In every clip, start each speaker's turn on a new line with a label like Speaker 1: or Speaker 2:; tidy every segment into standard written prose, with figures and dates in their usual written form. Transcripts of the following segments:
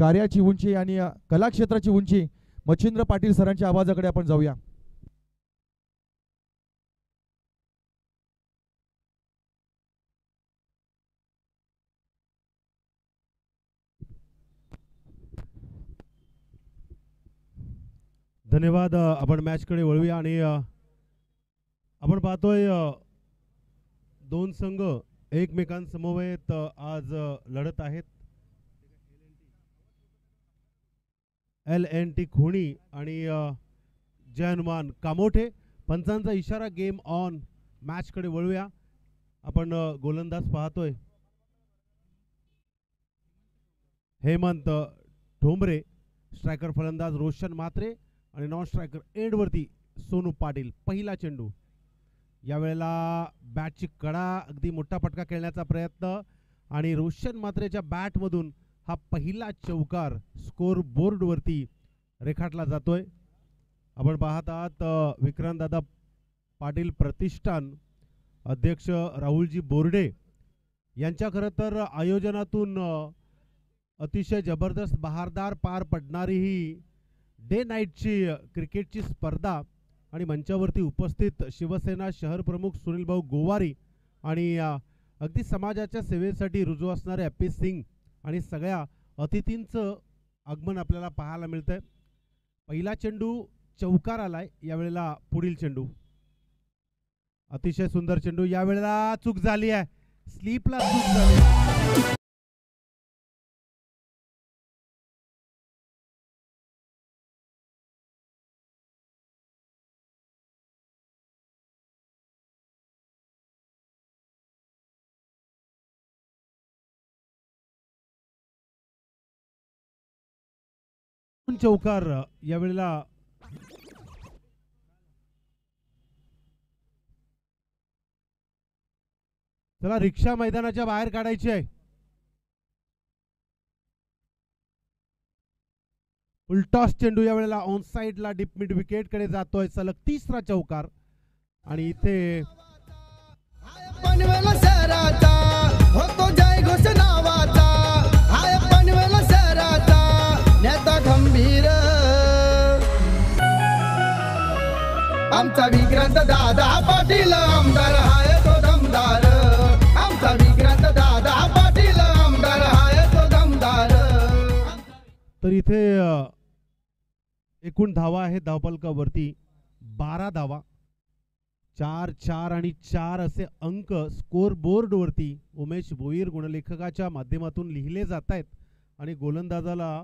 Speaker 1: कार्याची उंची आणि कलाक्षेत्राची उंची मच्छिंद्र पाटील सरांच्या आवाजाकडे आपण जाऊया.
Speaker 2: धन्यवाद. आपण मॅचकडे वळूया आणि आपण पाहतोय दोन संघ एकमेकांसमवेत आज लढत आहेत. LNT खोणी आणि जय हनुमान कामोठे. पंचांचा इशारा गेम ऑन. मॅचकडे वळूया. आपण गोलंदाज पाहतोय हेमंत ठोंबरे, स्ट्रायकर फलंदाज रोशन म्हात्रे आणि नॉन स्ट्रायकर एंडवरती सोनू पाटील. पहिला चेंडू. यावेळेला बॅटची कडा अगदी मोठा फटका खेळण्याचा प्रयत्न आणि रोशन म्हात्रेच्या बॅटमधून हा पहिला चौकार स्कोर बोर्डवरती रेखाटला जातोय. आपण पाहत आहात विक्रांतदादा पाटील प्रतिष्ठान अध्यक्ष राहुलजी बोर्डे यांच्या खरं तर आयोजनातून अतिशय जबरदस्त बहारदार पार पडणारी ही डे नाईटची क्रिकेटची स्पर्धा आणि मंचावरती उपस्थित शिवसेना शहर प्रमुख सुनील भाऊ गोवारी आणि अगदी समाजाच्या सेवेसाठी रुजू असणारे हॅप्पी सिंग आणि सगळ्या अतिथींचं आगमन आपल्याला पाहायला मिळतंय. पहिला चेंडू चौकार आलाय. यावेळेला पुढील चेंडू अतिशय सुंदर चेंडू. यावेळेला चूक झाली आहे. स्लीपला चूक झाली. चौकार यावेळेला चला रिक्षा मैदानाच्या बाहेर काढायची आहे. उलटॉस चेंडू यावेळेला ऑन साइडला डीप मिड विकेट कडे जातोय. सलग तिसरा चौकार आणि इथे
Speaker 3: गंभीर आमचा विक्रांत दादा पाटील आमदार हाय तो दमदार. आमचा विक्रांत दादा पाटील आमदार हाय तो दमदार.
Speaker 2: तर इथे एकूण धावा आहेत धावफलकावरती 12 धावा. 4 4 आणि 4 असे अंक स्कोर बोर्डवरती उमेश भोईर गुणलेखकाच्या माध्यमातून लिहिले जात आहेत आणि गोलंदाजाला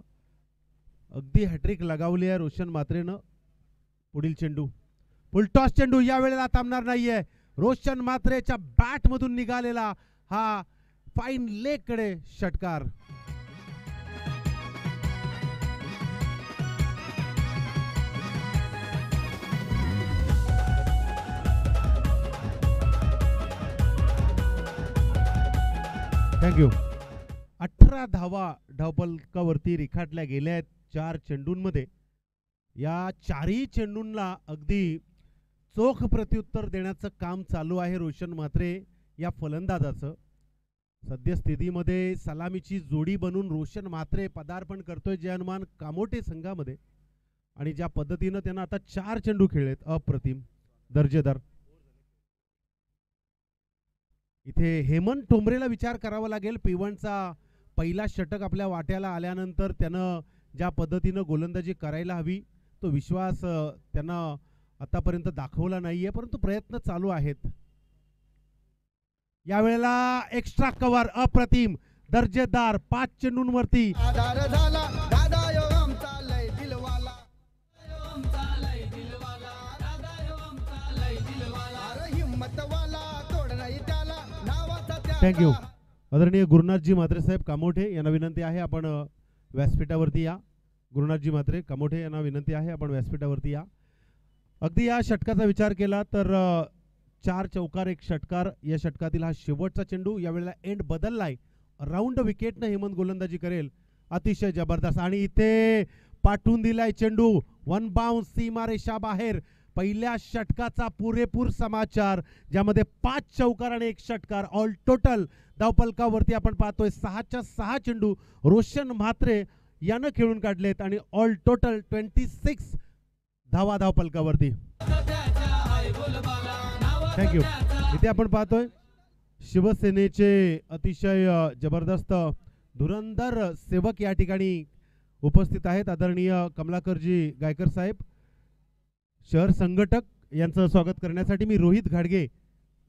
Speaker 2: अगदी हॅट्रिक लगावली आहे रोशन म्हात्रेनं. पुढील चेंडू फुलटॉस चेंडू. यावेळेला थांबणार नाहीये. रोशन म्हात्रेच्या बॅट मधून निघालेला हा फाईन लेग कडे षटकार. थँक्यू. 18 धावा धावफलकावरती रेखाटल्या गेल्या आहेत 4 चेंडूंमध्ये. या 4ही चेंडूंना अगदी चोख प्रत्युत्तर देण्याचं काम चालू आहे रोशन म्हात्रे या फलंदाजाचं. सद्यस्थितीमध्ये सलामीची जोडी बनून रोशन म्हात्रे पदार्पण करतोय जय हनुमान कामोठे संघामध्ये आणि ज्या पद्धतीनं त्यांना आता 4 चेंडू खेळलेत अप्रतिम दर्जेदार. इथे हेमंत ठोंबरेला विचार करावा लागेल. P1चा पहिला षटक आपल्या वाट्याला आल्यानंतर त्यानं ज्या पद्धतीनं गोलंदाजी करायला हवी तो विश्वास त्यांना आतापर्यंत दाखवला नाहीये, परंतु प्रयत्न चालू आहेत. यावेळेला एक्स्ट्रा कव्हर अप्रतिम दर्जेदार 5 चेंडूंवरती. थँक्यू. आदरणीय गुरुनाथजी म्हात्रे साहेब कामोठे यांना विनंती आहे आपण व्यासपीठावरती या. गुरुनाथजी म्हात्रे कामोठे यांना विनंती आहे आपण व्यासपीठावरती या. अगदी या षटकाचा विचार केला तर 4 चौकार 1 षटकार. या षटकातील हा शेवटचा चेंडू. यावेळेला एंड बदललाय. राऊंड विकेटनं हेमंत गोलंदाजी करेल. अतिशय जबरदस्त आणि इथे पाठवून दिलाय चेंडू. 1 बाउन्स सीमारेषा बाहेर. पहिल्या षटकाचा पुरेपूर समाचार ज्यामध्ये 5 चौकार आणि 1 षटकार. ऑल टोटल धावफलकावरती आपण पाहतोय 6च्या 6 चेंडू रोशन म्हात्रे यानं खेळून काढलेत आणि ऑल टोटल 26 धावा धावफलकावरती. थँक्यू. इथे आपण पाहतोय शिवसेनेचे अतिशय जबरदस्त धुरंधर सेवक या ठिकाणी उपस्थित आहेत. आदरणीय कमलाकरजी गायकर साहेब, शहर संघटक, यांचं स्वागत करण्यासाठी मी रोहित घाडगे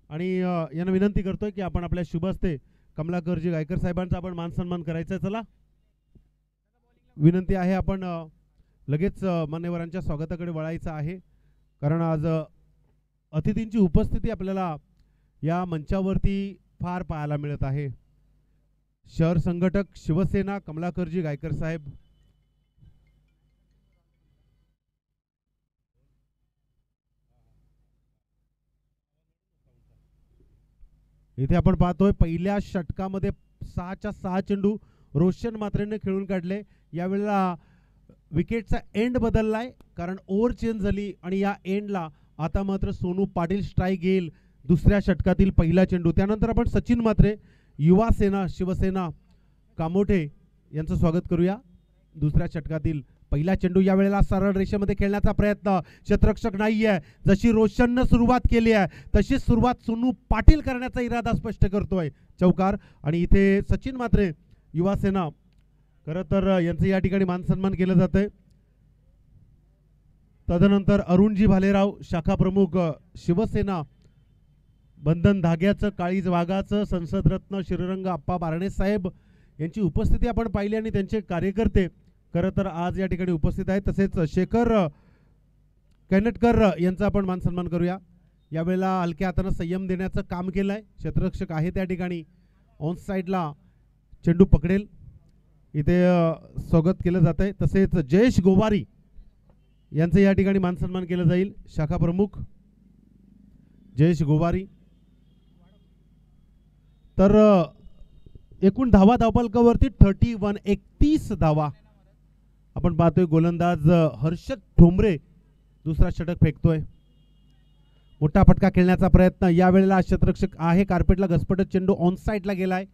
Speaker 2: आणि यांना विनंती करतोय की आपण आपल्या शुभ हस्ते कमलाकरजी गायकर साहेबांचा आपण मान सन्मान करायचा आहे. चला, विनंती आहे, आपण लगेच मान्यवरांच्या स्वागताकडे वळायचं आहे, कारण आज अतिथींची उपस्थिती आपल्याला या मंचावरती फार पाहायला मिळत आहे. शहर संघटक शिवसेना कमलाकरजी गायकर साहेब. इथे आपण पाहतोय पहिल्या षटकामध्ये 6च्या 6 चेंडू रोशन मात्रेने खेळून काढले. यावेळेला विकेटचा एंड बदललाय, कारण ओव्हर चेंज झाली आणि या एंडला आता मात्र सोनू पाटील स्ट्राईक घेईल. दुसऱ्या षटकातील पहिला चेंडू. त्यानंतर आपण सचिन मात्रे, युवा सेना शिवसेना कामोठे यांचं स्वागत करूया. दुसऱ्या षटकातील पहिला चेंडू. यावेळेला सरळ रेषेमध्ये खेळण्याचा प्रयत्न, क्षेत्ररक्षक नाहीये. जशी रोशननं सुरुवात केली आहे तशीच सुरुवात सोनू पाटील करण्याचा इरादा स्पष्ट करतोय. चौकार. आणि इथे सचिन मात्रे, युवा सेना, खरं तर यांचं या ठिकाणी मान सन्मान केलं जातंय. तदनंतर अरुणजी भालेराव, शाखा प्रमुख शिवसेना, बंधन धाग्याचं, काळीज वाघाचं, संसदरत्न श्रीरंग आप्पा बारणे साहेब यांची उपस्थिती आपण पाहिली आणि त्यांचे कार्यकर्ते खरं तर आज या ठिकाणी उपस्थित आहेत. तसेच शेखर कॅनेटकर यांचा आपण मान सन्मान करूया. यावेळेला हलक्या हातानं संयम देण्याचं काम केलंय. क्षेत्ररक्षक आहे त्या ठिकाणी, ऑन साईडला चेंडू पकडेल. इथे स्वागत केलं जात आहे. तसेच जयेश गोवारी यांचं या ठिकाणी मान सन्मान केलं जाईल. शाखा प्रमुख जयेश गोवारी. तर एकूण धावा धावफलकावरती 31 धावा. आपण पाहतोय गोलंदाज हर्षद ठोंबरे दुसरा षटक फेकतोय. मोठा फटका खेळण्याचा प्रयत्न. यावेळेला क्षेत्ररक्षक आहे, कार्पेटला घसपटत चेंडू ऑन साईडला गेलाय.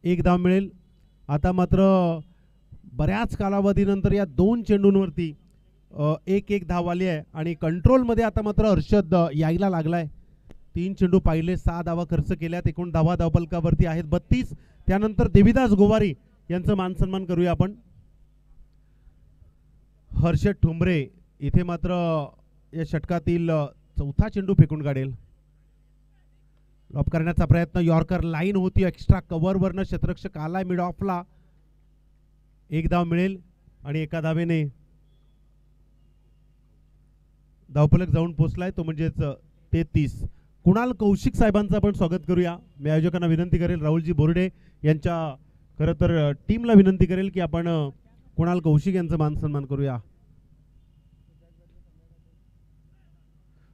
Speaker 2: एक धाव मिळेल. आता मात्र बऱ्याच कालावधीनंतर या दोन चेंडूंवरती एक धाव आली आहे आणि कंट्रोलमध्ये आता मात्र हर्षद यायला लागलाय. 3 चेंडू पाहिले, 6 धावा खर्च केल्यात. एकूण धावा धावफलकावरती आहेत 32. त्यानंतर देवीदास गोवारी यांचं मान सन्मान करूया आपण. हर्षद ठोंबरे इथे मात्र या षटकातील चौथा चेंडू फेकून काढेल. लॉप करण्याचा प्रयत्न. यॉर्कर लाईन होती, एक्स्ट्रा कव्हरवरनं क्षेत्ररक्षक आलाय मिड ऑफला. एक धाव मिळेल आणि एका धावेने धावफलक जाऊन पोहोचलाय, तो म्हणजेच 33. कुणाल कौशिक साहेबांचं आपण स्वागत करूया. मी आयोजकांना विनंती करेल, राहुलजी बोर्डे यांच्या खरं तर टीमला विनंती करेल की आपण कुणाल कौशिक यांचं मान सन्मान करूया.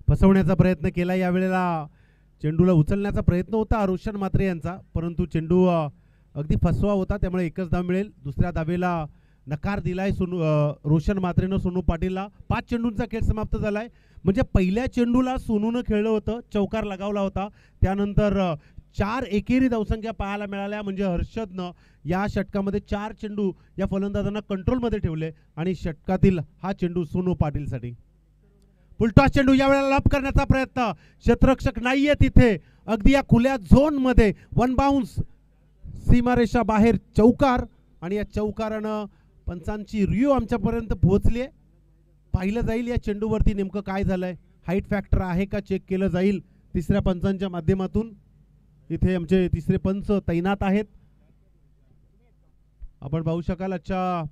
Speaker 2: फसवण्याचा प्रयत्न केला. यावेळेला चेंडूला उचलण्याचा प्रयत्न होता रोशन मात्रे यांचा, परंतु चेंडू अगदी फसवा होता, त्यामुळे एकच धाव मिळेल. दुसऱ्या धावेला नकार दिलाय रोशन मात्रेनं सोनू पाटीलला. 5 चेंडूंचा खेळ समाप्त झालाय. म्हणजे पहिल्या चेंडूला सोनूनं खेळलं होतं, चौकार लगावला होता. त्यानंतर 4 एकेरी धावसंख्या पाहायला मिळाल्या. म्हणजे हर्षदनं या षटकामध्ये 4 चेंडू या फलंदाजांना कंट्रोलमध्ये ठेवले आणि षटकातील हा चेंडू सोनू पाटीलसाठी. फुलटॉस चेंडू. यावेळेला लॉप करण्याचा प्रयत्न. क्षेत्ररक्षक नाहीये तिथे, अगदी या खुल्या झोन मध्ये. 1 बाउन्स, सीमारेषा बाहेर. चौकार. आणि या चौकारानं पंचांची रिव्ह्यू आमच्यापर्यंत पोहोचली आहे. पाहिलं जाईल या चेंडूवरती नेमकं काय झालंय, हाईट फॅक्टर आहे का चेक केलं जाईल तिसऱ्या पंचांच्या माध्यमातून. इथे आमचे तिसरे पंच तैनात आहेत. आपण पाहू शकाल आजच्या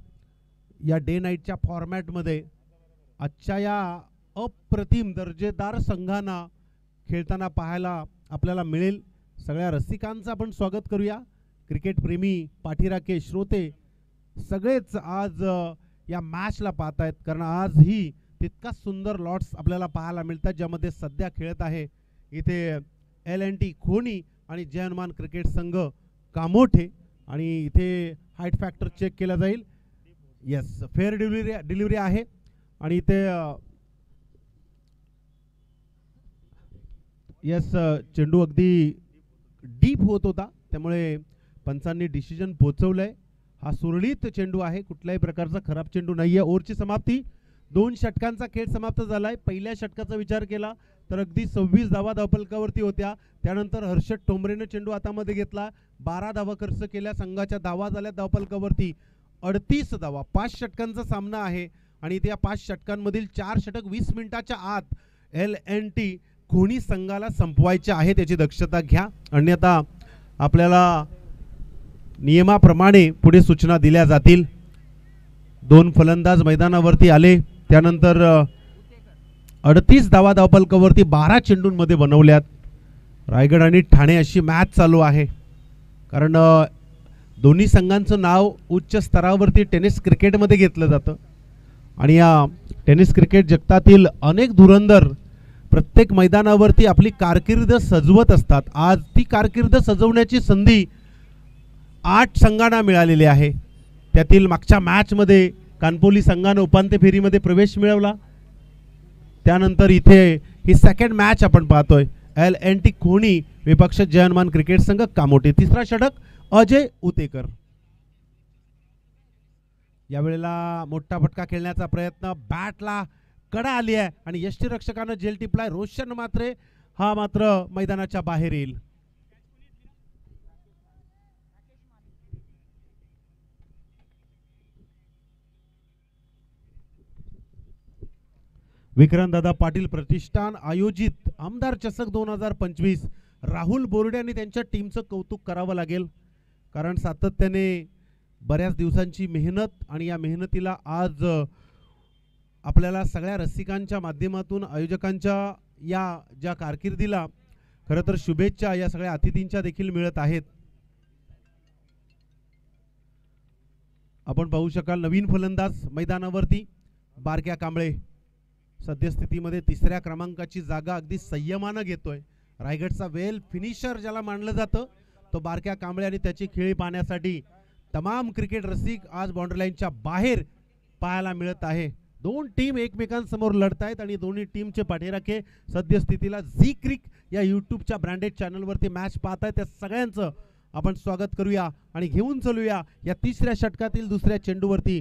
Speaker 2: या डे नाईटच्या फॉर्मॅटमध्ये आजच्या या अप्रतिम दर्जेदार संघांना खेळताना पाहायला आपल्याला मिळेल. सगळ्या रसिकांचं आपण स्वागत करूया. क्रिकेट प्रेमी, पाठीराखे, श्रोते सगळेच आज या मॅचला पाहतायत, कारण आजही तितकाच सुंदर लॉट्स आपल्याला पाहायला मिळतात, ज्यामध्ये सध्या खेळत आहे इथे LNT खोनी आणि जय हनुमान क्रिकेट संघ कामोठे. आणि इथे हाईट फॅक्टर चेक केला जाईल. येस, फेअर डिलिव्हरी आहे. आणि इथे येस, चेंडू अगदी डीप होत होता, त्यामुळे पंचांनी डिसिजन पोहोचवलंय. हा सुरळीत चेंडू आहे, कुठल्याही प्रकारचा खराब चेंडू नाहीये. ओव्हरची समाप्ती, 2 षटकांचा खेळ समाप्त झालाय. पहिल्या षटकाचा विचार केला तर अगदी 26 धावा धावफलकावरती होत्या. त्यानंतर हर्षद ठोंबरेने चेंडू हातामध्ये घेतला, 12 धावा खर्च केल्या. संघाच्या धावा झाल्या धावफलकावरती 38 धावा. 5 षटकांचा सामना आहे आणि त्या 5 षटकांमधील 4 षटक 20 मिनिटाच्या आत LNT कोणी संघाला संपवायचे आहे त्याची दक्षता घ्या, अन्यथा आपल्याला नियमाप्रमाणे पुढे सूचना दिल्या जातील. 2 फलंदाज मैदानावरती आले, त्यानंतर 38 धावा धावफलकावरती 12 चेंडूंमध्ये बनवल्यात. रायगड आणि ठाणे अशी मॅच चालू आहे, कारण दोन्ही संघांचं नाव उच्च स्तरावरती टेनिस क्रिकेटमध्ये घेतलं जातं आणि या टेनिस क्रिकेट जगतातील अनेक धुरंधर प्रत्येक मैदानावरती आपली कारकीर्द सजवत असतात. आज ती कारकीर्द सजवण्याची संधी 8 संघांना मिळालेली आहे. त्यातील मागच्या मॅचमध्ये कानपोली संघानं उपांत्य फेरीमध्ये प्रवेश मिळवला. त्यानंतर इथे ही सेकंड मॅच आपण पाहतोय, LNT कोणी विपक्ष जयहनुमान क्रिकेट संघ कामोटे. तिसरा षटक अजय उतेकर. यावेळेला मोठा फटका खेळण्याचा प्रयत्न, बॅटला कडा आली आहे आणि यष्टीरक्षकानं झेल टिपलाय. रोशन मात्रे हा मात्र मैदानाच्या बाहेर येईल. विक्रांतदादा पाटील प्रतिष्ठान आयोजित आमदार चषक 2025 राहुल बोर्डे आणि त्यांच्या टीमचं कौतुक करावं लागेल, कारण सातत्याने बऱ्याच दिवसांची मेहनत आणि या मेहनतीला आज आपल्याला सगळ्या रसिकांच्या माध्यमातून आयोजकांच्या या ज्या कारकिर्दीला खरं तर शुभेच्छा या सगळ्या अतिथींच्या देखील मिळत आहेत. आपण पाहू शकाल नवीन फलंदाज मैदानावरती बारक्या कांबळे सद्यस्थितीमध्ये 3ऱ्या क्रमांकाची जागा अगदी संयमानं घेतोय. रायगडचा वेल फिनिशर ज्याला मानलं जातं तो बारक्या कांबळे आणि त्याची खेळी पाहण्यासाठी तमाम क्रिकेट रसिक आज बाउंड्री लाईनच्या बाहेर पाहायला मिळत आहे. 2 टीम एकमेकांसमोर लढतायत आणि दोन्ही टीमचे पाठीराखे सद्यस्थितीला झी क्रिक या यूट्यूबच्या ब्रँडेड चॅनलवरती मॅच पाहतायत. त्या सगळ्यांचं आपण स्वागत करूया आणि घेऊन चलूया या 3ऱ्या षटकातील 2ऱ्या चेंडूवरती.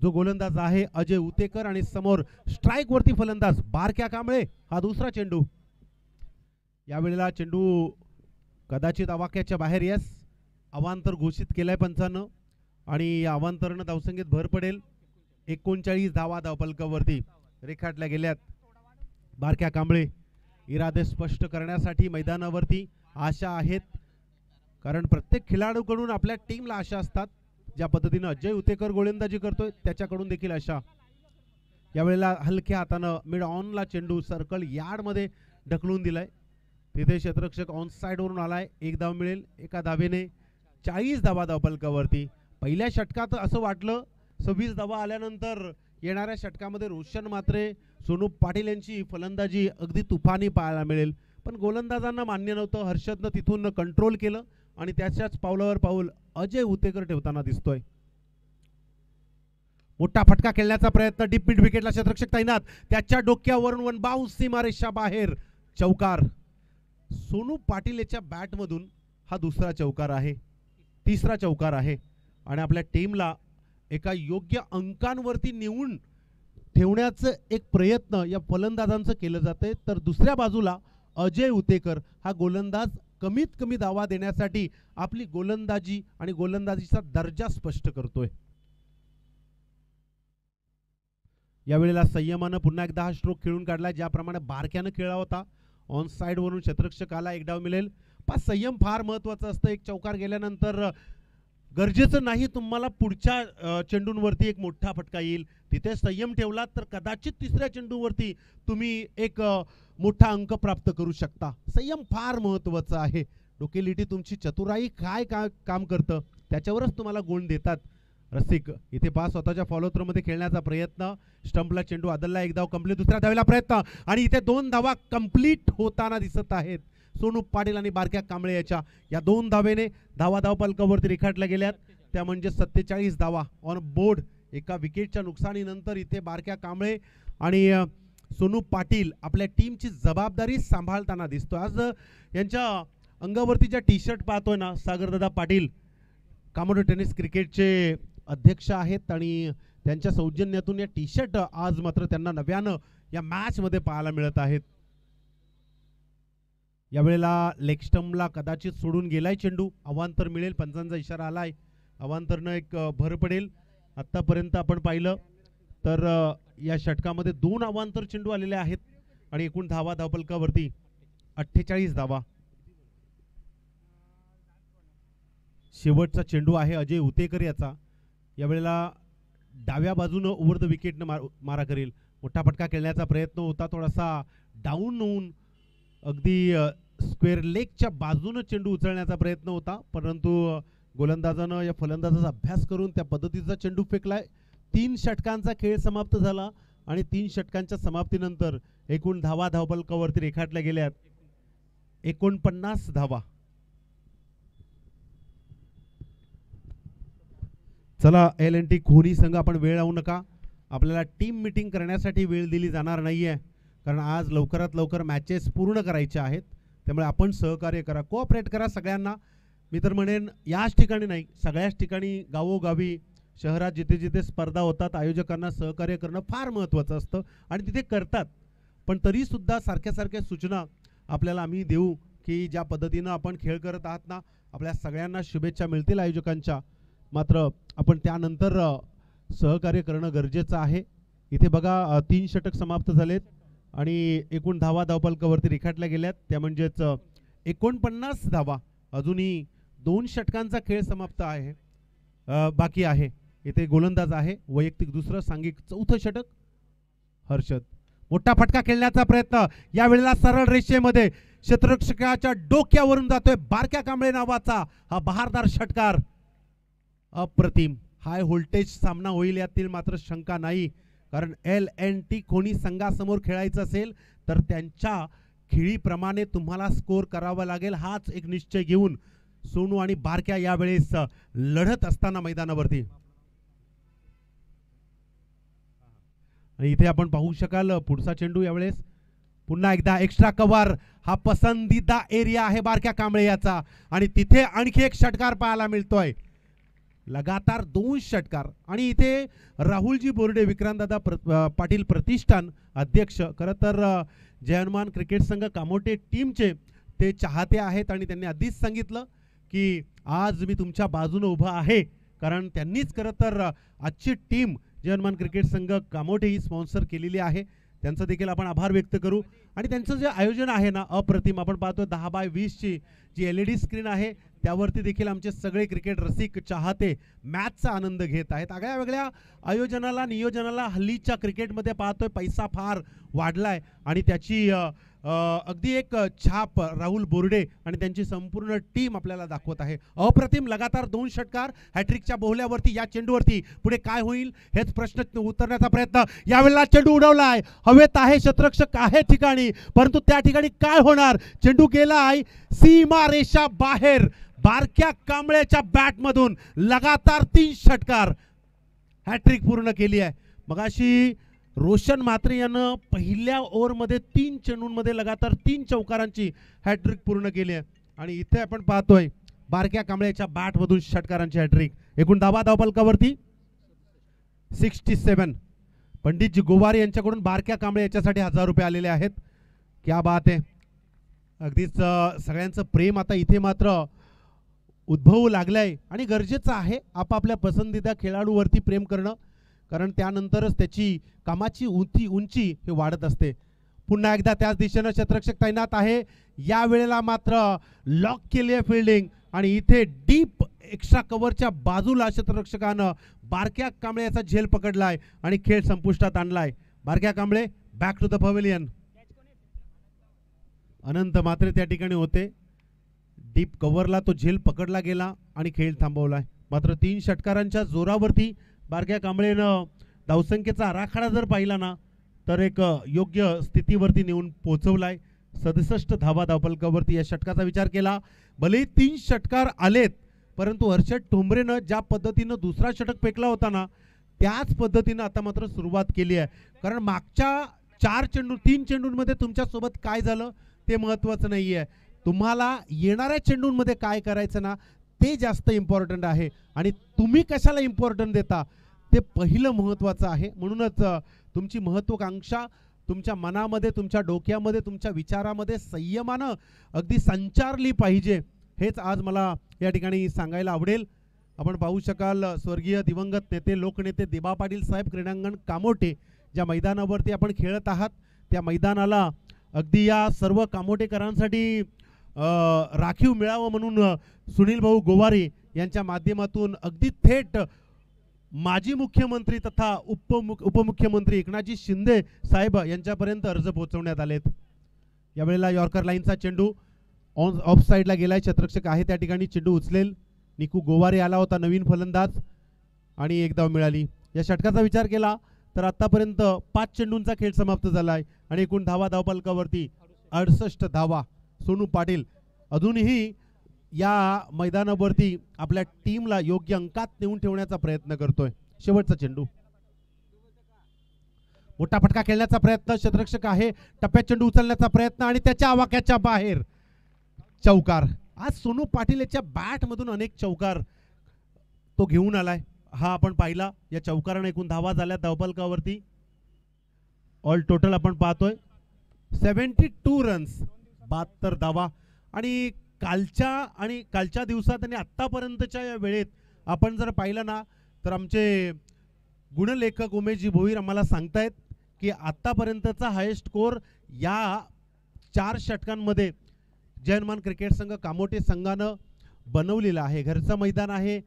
Speaker 2: जो गोलंदाज आहे अजय उतेकर आणि समोर स्ट्राइक वरती फलंदाज बारक्या कांबळे. हा 2रा चेंडू. यावेळेला चेंडू कदाचित आवाक्याच्या बाहेर येस अवांतर घोषित केलाय पंचानं आणि या अवांतरानं धावसंख्येत भर पडेल. 39 धावा धावफलकावरती रेखाटल्या गेल्यात. बारक्या कांबळे इरादे स्पष्ट करण्यासाठी मैदानावरती आशा आहेत, कारण प्रत्येक खेळाडूकडून आपल्या टीमला आशा असतात. ज्या पद्धतीने अजय उतेकर गोलंदाजी करतोय त्याच्याकडून देखील आशा. यावेळेला हलक्या हातानं मिड ऑनला चेंडू सर्कल यार्ड मध्ये ढकलून दिलाय. तिथे क्षेत्ररक्षक ऑन साइड वरून आलाय. 1 धाव मिळेल. एका धावेने 40 धावा धावफलकावरती. पहिल्या षटकात असं वाटलं 26 धावा आल्यानंतर येणाऱ्या षटकामध्ये रोशन मात्रे सोनू पाटील यांची फलंदाजी अगदी तुफानी पाहायला मिळेल, पण गोलंदाजांना मान्य नव्हतं. हर्षदनं तिथून कंट्रोल केलं आणि त्याच्याच पावलावर पाऊल अजय उतेकर ठेवताना दिसतोय. मोठा फटका खेळण्याचा प्रयत्न, डीप मिड विकेटला क्षेत्ररक्षक तैनात. त्याच्या डोक्यावरून वन बाउन्स सीमारेषा बाहेर. चौकार. सोनू पाटील याच्या बॅटमधून हा 2रा चौकार आहे, 3रा चौकार आहे आणि आपल्या टीमला एका योग्य अंकांवरती नेऊन ठेवण्याचं एक प्रयत्न या फलंदाजांचं केलं जाते. तर दुसऱ्या बाजूला अजय उतेकर हा गोलंदाज कमीत कमी धावा देण्यासाठी आपली गोलंदाजी आणि गोलंदाजीचा दर्जा स्पष्ट करतोय. यावेळेला संयमानं पुन्हा एकदा हा स्ट्रोक खेळून काढला, ज्याप्रमाणे बारक्यानं खेळला होता. ऑन साइड वरून क्षेत्ररक्षक आला. 1 डाव मिळेल. संयम फार महत्वाचं असतं. एक चौकार गेल्यानंतर गरजेचं नाही तुम्हाला पुढच्या चेंडूंवरती एक मोठा फटका येईल. तिथे संयम ठेवलात तर कदाचित 3ऱ्या चेंडूवरती तुम्ही एक मोठा अंक प्राप्त करू शकता. संयम फार महत्वाचा आहे. डोकेलिटी तुमची चतुराई काय काम करतं त्याच्यावरच तुम्हाला गुण देतात रसिक. इथे पास स्वतःच्या फॉलोथ्रो मध्ये खेळण्याचा प्रयत्न. स्टंपला चेंडू आदलला. 1 धाव कंप्लीट. दुसऱ्या धावेला प्रयत्न आणि इथे 2 धावा कंप्लीट होताना दिसत आहेत. सोनू पाटील आणि बारक्या कांबळे या 2 धावेने धावा धावफलकावरती रेखाटल्या गेल्यात. त्या म्हणजे 47 धावा ऑन बोर्ड. एका विकेटच्या नुकसानीनंतर इथे बारक्या कांबळे आणि सोनू पाटील आपल्या टीमची जबाबदारी सांभाळताना दिसतो. आज यांच्या अंगावरती ज्या टी शर्ट पाहतोय ना सागरदादा पाटील, कामोडे टेनिस क्रिकेटचे अध्यक्ष आहेत आणि त्यांच्या सौजन्यातून या टी शर्ट आज मात्र त्यांना नव्यानं या मॅच मध्ये पाहायला मिळत आहेत. यावेळेला लेग स्टंपला कदाचित सोडून गेलाय चेंडू, अवांतर मिळेल, पंचांचा इशारा आलाय, अवांतरनं एक भर पडेल. आतापर्यंत आपण पाहिलं तर या षटकामध्ये 2 अवांतर चेंडू आलेले आहेत आणि एकूण धावा धावफलकावरती 48 धावा. शेवटचा चेंडू आहे अजय उतेकर याचा. यावेळेला डाव्या बाजूनं ओव्हर द विकेटनं मारा करेल. मोठा फटका खेळण्याचा प्रयत्न होता, थोडासा डाऊन होऊन अगदी स्क्वेअर लेगच्या बाजूनं चेंडू उचलण्याचा प्रयत्न होता, परंतु गोलंदाजानं या फलंदाजाचा अभ्यास करून त्या पद्धतीचा चेंडू फेकलाय. 3 षटकांचा खेळ समाप्त झाला आणि 3 षटकांच्या समाप्तीनंतर एकूण धावा धावफलकावरती रेखाटल्या गेल्यात 49 धावा. चला LNT कोहली संघ, आपण वेळ लावू नका. आपल्याला टीम मीटिंग करण्यासाठी वेळ दिली जाणार नाहीये, कारण आज लवकरात लवकर मॅचेस पूर्ण करायच्या आहेत. त्यामुळे आपण सहकार्य करा, कोऑपरेट करा सगळ्यांना. मी तर म्हणेन याच ठिकाणी नाही, सगळ्याच ठिकाणी गावोगावी शहरात जिथे जिथे स्पर्धा होतात आयोजकांना सहकार्य करणं फार महत्त्वाचं असतं आणि तिथे करतात. पण तरीसुद्धा सारख्या सारख्या सूचना आपल्याला आम्ही देऊ की ज्या पद्धतीनं आपण खेळ करत आहात ना, आपल्या सगळ्यांना शुभेच्छा मिळतील आयोजकांच्या, मात्र आपण त्यानंतर सहकार्य करणं गरजेचं आहे. इथे बघा 3 षटक समाप्त झालेत आणि एकूण धावा धावफलकावरती रेखाटल्या गेल्यात, त्या म्हणजेच 49 धावा. अजूनही 2 षटकांचा खेळ समाप्त आहे, बाकी आहे. इथे गोलंदाज आहे, वैयक्तिक दुसरं, सांघिक चौथं षटक. हर्षद मोठा फटका खेळण्याचा प्रयत्न, यावेळेला सरळ रेषेमध्ये क्षेत्ररक्षकाच्या डोक्यावरून जातोय बारक्या कांबळे नावाचा हा बहारदार षटकार. अप्रतिम हाय व्होल्टेज सामना होईल यातील मात्र शंका नाही, कारण LNT कोणी संघासमोर खेळायचं असेल तर त्यांच्या खेळीप्रमाणे तुम्हाला स्कोर करावा लागेल, हाच एक निश्चय घेऊन सोनू आणि बारक्या यावेळेस लढत असताना मैदानावरती. आणि इथे आपण पाहू शकाल पुढचा चेंडू यावेळेस पुन्हा एकदा एक्स्ट्रा कव्हर, हा पसंदीदा एरिया आहे बारक्या कांबळे याचा आणि तिथे आणखी एक षटकार पाहायला मिळतोय. लगातार 2 षटकार. आणि इथे राहुलजी बोर्डे, विक्रांतदादा पाटील प्रतिष्ठान अध्यक्ष, खरं तर जय हनुमान क्रिकेट संघ कामोटे टीमचे ते चाहते आहेत आणि त्यांनी आधीच सांगितलं की आज मी तुमच्या बाजूने उभा आहे, कारण त्यांनीच खरं तर आजची टीम जय हनुमान क्रिकेट संघ कामोटे ही स्पॉन्सर केलेली आहे. त्यांचं देखील आपण आभार व्यक्त करू. आणि त्यांचं जे आयोजन आहे ना अप्रतिम, आपण पाहतोय 10x20 ची जी LED स्क्रीन आहे त्यावरती देखील आमचे सगळे क्रिकेट रसिक चाहते मॅचचा आनंद घेत आहेत. आगळ्या वेगळ्या आयोजनाला नियोजनाला हल्लीच्या क्रिकेटमध्ये पाहतोय पैसा फार वाढलाय आणि त्याची अगदी एक छाप राहुल बोर्डे आणि त्यांची संपूर्ण टीम आपल्याला दाखवत आहे. अप्रतिम लगातार 2 षटकार हॅट्रिकच्या बोहल्यावरती. या चेंडूवरती पुढे काय होईल हेच प्रश्न उतरण्याचा प्रयत्न. यावेळेला चेंडू उडवलाय, हवेत आहे, क्षेत्ररक्षक आहे ठिकाणी, परंतु त्या ठिकाणी काय होणार, चेंडू गेलाय सीमा रेषा बाहेर. बारक्या कांबळेच्या बॅटमधून लगातार 3 षटकार, हॅट्रिक पूर्ण केली आहे. मगाशी रोशन म्हात्रे यानं पहिल्या ओव्हरमध्ये 3 चेंडूंमध्ये लगातार 3 चौकारांची हॅट्रिक पूर्ण केली आहे. आणि इथे आपण पाहतोय बारक्या कांबळेच्या बॅटमधून षटकारांची हॅट्रिक. एकूण धावा धावफलकावरती 67. पंडितजी गोवारी यांच्याकडून बारक्या कांबळे याच्यासाठी 1000 रुपये आलेले आहेत. क्या बात आहे. अगदीच सगळ्यांचं प्रेम आता इथे मात्र उद्भवू लागलंय आणि गरजेचं आहे आपापल्या पसंदीदा खेळाडूवरती प्रेम करणं, कारण त्यानंतरच त्याची कामाची उंची हे वाढत असते. पुन्हा एकदा त्याच दिशेनं क्षेत्ररक्षक तैनात आहे. या वेळेला मात्र लॉक केली आहे फिल्डिंग आणि इथे डीप एक्स्ट्रा कव्हरच्या बाजूला क्षेत्ररक्षकानं बारक्या कांबळे याचा झेल पकडलाय आणि खेळ संपुष्टात आणलाय. Barkya Kamble back to the pavilion. Anant Matre त्या ठिकाणी होते. डीप कव्हरला तो झेल पकडला गेला आणि खेळ थांबवलाय. मात्र 3 षटकारांच्या जोरावरती बारक्या कांबळेनं धावसंख्येचा आराखडा जर पाहिला ना तर एक योग्य स्थितीवरती नेऊन पोहोचवलाय. 67 धावा धावफलकावरती या षटकाचा विचार केला. भले 3 षटकार आलेत, परंतु हर्षद ठोंबरेनं ज्या पद्धतीनं दुसरा षटक फेकला होता ना त्याच पद्धतीनं आता मात्र सुरुवात केली आहे. कारण मागच्या 3 चेंडूंमध्ये तुमच्यासोबत काय झालं ते महत्त्वाचं नाही आहे, तुम्हाला येणाऱ्या चेंडूंमध्ये काय करायचं ना ते जास्त इम्पॉर्टंट आहे आणि तुम्ही कशाला इम्पॉर्टंट देता ते पहिलं महत्त्वाचं आहे. म्हणूनच तुमची महत्त्वाकांक्षा तुमच्या मनामध्ये, तुमच्या डोक्यामध्ये, तुमच्या विचारामध्ये संयमानं अगदी संचारली पाहिजे, हेच आज मला या ठिकाणी सांगायला आवडेल. आपण पाहू शकाल स्वर्गीय दिवंगत नेते लोकनेते दिबा पाटील साहेब क्रीडांगण कामोठे ज्या मैदानावरती आपण खेळत आहात त्या मैदानाला अगदी या सर्व कामोठेकरांसाठी राखीव मिळावं म्हणून सुनील भाऊ गोवारी यांच्या माध्यमातून अगदी थेट माजी मुख्यमंत्री तथा उपमुख्यमंत्री एकनाथजी शिंदे साहेब यांच्यापर्यंत अर्ज पोहोचवण्यात आलेत. यावेळेला यॉर्कर लाईनचा चेंडू ऑफ साईडला गेलाय. क्षेत्ररक्षक आहे त्या ठिकाणी चेंडू उचलेल. निकू गोवारे आला होता नवीन फलंदाज आणि एक धाव मिळाली. या षटकाचा विचार केला तर आतापर्यंत 5 चेंडूंचा खेळ समाप्त झाला आहे आणि एकूण धावपलकावरती 68 धावा. सोनू पाटील अजूनही या मैदानावरती आपल्या टीमला योग्य अंकात नेऊन ठेवण्याचा प्रयत्न करतोय. शेवटचा चेंडू, मोठा फटका खेळण्याचा प्रयत्न, क्षेत्ररक्षक आहे, टप्प्यात चेंडू उचलण्याचा प्रयत्न आणि त्याच्या आवाक्याच्या बाहेर चौकार. आज सोनू पाटील याच्या बॅट मधून अनेक चौकार तो घेऊन आलाय, हा आपण पाहिला. या चौकाराने एकूण धावा झाल्या धावपलकावरती. ऑल टोटल आपण पाहतोय 72 रन्स, 72 धावा. आणि कालच्या दिवसात आणि आत्तापर्यंतच्या या वेळेत आपण जर पाहिलं ना तर आमचे गुणलेखक उमेशजी भोईर आम्हाला सांगतायत की आत्तापर्यंतचा हायेस्ट स्कोर या 4 षटकांमध्ये जयनमान क्रिकेट संघ कामोठे संघानं बनवलेला आहे. घरचं मैदान आहे,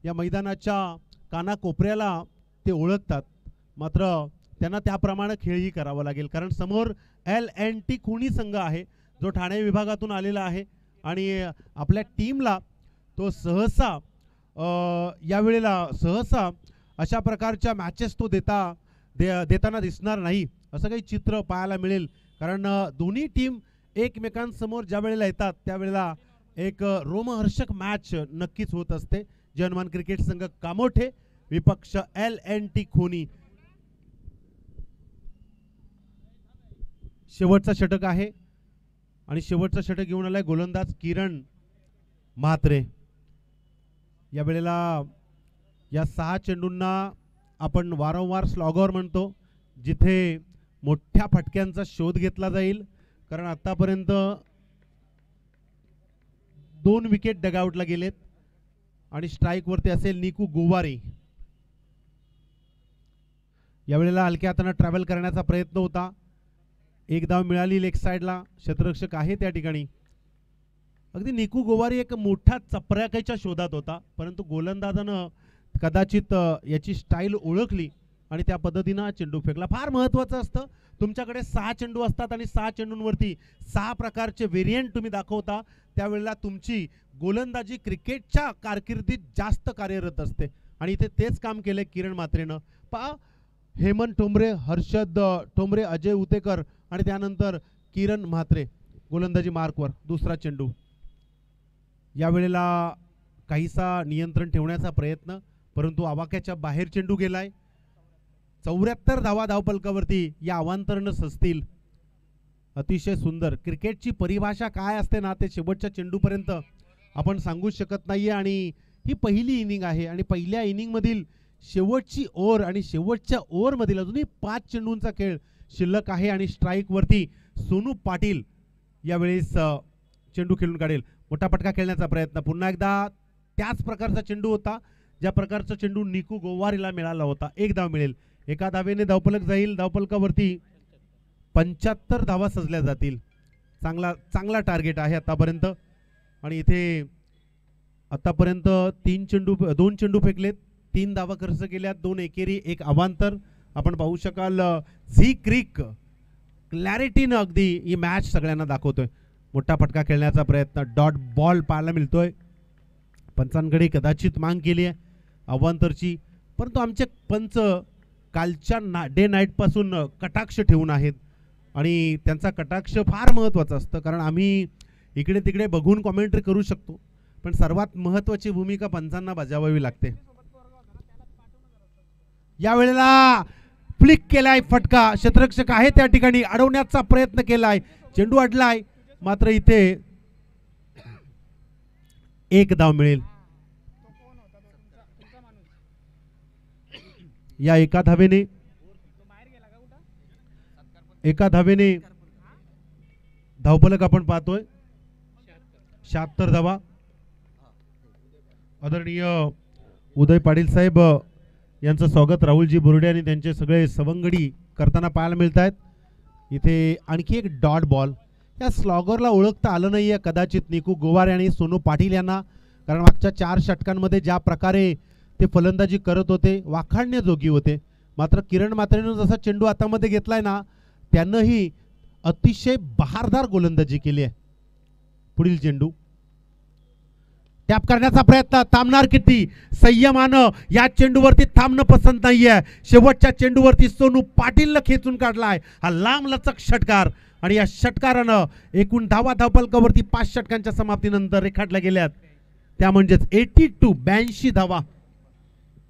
Speaker 2: या मैदानाच्या कानाकोपऱ्याला ते ओळखतात, मात्र त्यांना त्याप्रमाणे खेळही करावा लागेल कारण समोर LNT खुणी संघ आहे जो ठाणे विभागातून आलेला आहे आणि आपल्या टीमला तो सहसा अशा प्रकारच्या मॅचेस तो देताना दिसणार नाही असं काही चित्र पाहायला मिळेल. कारण दोन्ही टीम एकमेकांसमोर ज्या वेळेला येतात त्यावेळेला एक रोमहर्षक मॅच नक्कीच होत असते. जयनमान क्रिकेट संघ कामोठे विपक्ष LNT खुनी. शेवटचा षटक आहे आणि शेवटचा षटक घेऊन आलाय गोलंदाज किरण म्हात्रे. या वेळेला या 6 चेंडूंना आपण वारंवार स्लॉगर म्हणतो जिथे मोठ्या फटक्यांचा शोध घेतला जाईल कारण आतापर्यंत 2 विकेट डगआउटला गेलेत आणि स्ट्राइक वरती असेल निकू गोवारी. यावेळेला हलक्या हाताने ट्रॅव्हल करण्याचा प्रयत्न होता, एक धाव मिळाली लेग साइडला. क्षेत्ररक्षक आहे त्या ठिकाणी. अगदी निकू गोवारी एक मोठा चपराकाच्या शोधात होता परंतु गोलंदाजानं कदाचित याची स्टाईल ओळखली आणि त्या पद्धतीने चेंडू फेकला. फार महत्त्वाचं असतं तुमच्याकडे 6 चेंडू असतात आणि 6 चेंडूंवरती 6 प्रकारचे व्हेरिएंट तुम्ही दाखवता त्यावेळेला तुमची गोलंदाजी क्रिकेटच्या कारकिर्दीत जास्त कार्यरत असते आणि इथे तेच काम केले किरण म्हात्रेनं. पहा हेमंत ठोंबरे, हर्षद ठोंबरे, अजय उतेकर आणि त्यानंतर किरण म्हात्रे गोलंदाजी मार्कवर. दुसरा चेंडू यावेळेला काहीसा नियंत्रण ठेवण्याचा प्रयत्न परंतु आवाक्याच्या बाहेर चेंडू गेलाय. 74 धावा धावपलकावरती या अवांतरण सजतील. अतिशय सुंदर. क्रिकेटची परिभाषा काय असते ना ते शेवटच्या चेंडूपर्यंत आपण सांगू शकत नाहीये आणि ही पहिली इनिंग आहे आणि पहिल्या इनिंग मधील शेवटची ओव्हर आणि शेवटच्या ओव्हर मधील अजूनही 5 चेंडूंचा खेळ शिल्लक आहे आणि स्ट्राइक वरती सोनू पाटील यावेळेस चेंडू खेळून काढेल. मोठा फटका खेळण्याचा प्रयत्न, पुन्हा एकदा त्याच प्रकारचा चेंडू होता ज्या प्रकारचा चेंडू निकू गोवारीला मिळाला होता. एक धाव मिळेल. एका धावेने धावपलक जाईल. धावपलकावरती 75 धावा सजल्या जातील. चांगला टार्गेट आहे आतापर्यंत आणि इथे आतापर्यंत 2 चेंडू फेकलेत, 3 धावा खर्च केल्यात, 2 एकेरी 1 अवांतर. आपण पाहू शकाल झी क्रिक क्लॅरिटीनं अगदी ही मॅच सगळ्यांना दाखवतोय. मोठा फटका खेळण्याचा प्रयत्न, डॉट बॉल पाहायला मिळतोय. पंचांकडे कदाचित मांग केली आहे अवांतरची परंतु आमचे पंच कालच्या डे नाईट पासून कटाक्ष ठेवून आहेत आणि त्यांचा कटाक्ष फार महत्त्वाचा असतं कारण आम्ही इकडे तिकडे बघून कॉमेंट्री करू शकतो पण सर्वात महत्त्वाची भूमिका पंचांना बजावावी लागते. यावेळेला फ्लिक केलाय फटका, क्षेत्ररक्षक आहे त्या ठिकाणी, अडवण्याचा प्रयत्न केलाय, चेंडू अडलाय मात्र इथे 1 धाव मिळेल. या एका धावेने धावफलक आपण पाहतोय 76 धावा. आदरणीय उदय पाटील साहेब यांचं स्वागत राहुलजी बोर्डे आणि त्यांचे सगळे सवंगडी करताना पाहायला मिळत आहेत. इथे आणखी एक डॉट बॉल. या स्लॉगरला ओळखता आलं नाही आहे कदाचित निकू गोवारे आणि सोनू पाटील यांना, कारण मागच्या 4 षटकांमध्ये ज्या प्रकारे ते फलंदाजी करत होते वाखाणण्याजोगी होते. मात्र किरण म्हात्रेनं जसा चेंडू हातामध्ये घेतलाय ना त्यानंही अतिशय बहारदार गोलंदाजी केली आहे. पुढील चेंडू टॅप करण्याचा प्रयत्न, थांबणार किती संयमानं. या चेंडूवरती थांबणं पसंत नाहीये. शेवटच्या चेंडूवरती सोनू पाटीलला खेचून काढलाय. हा लांब लचक षटकार आणि या षटकारानं एकूण धावा धावफलकावरती 5 षटकांच्या समाप्तीनंतर रेखाटल्या गेल्यात. त्या म्हणजेच 82 धावा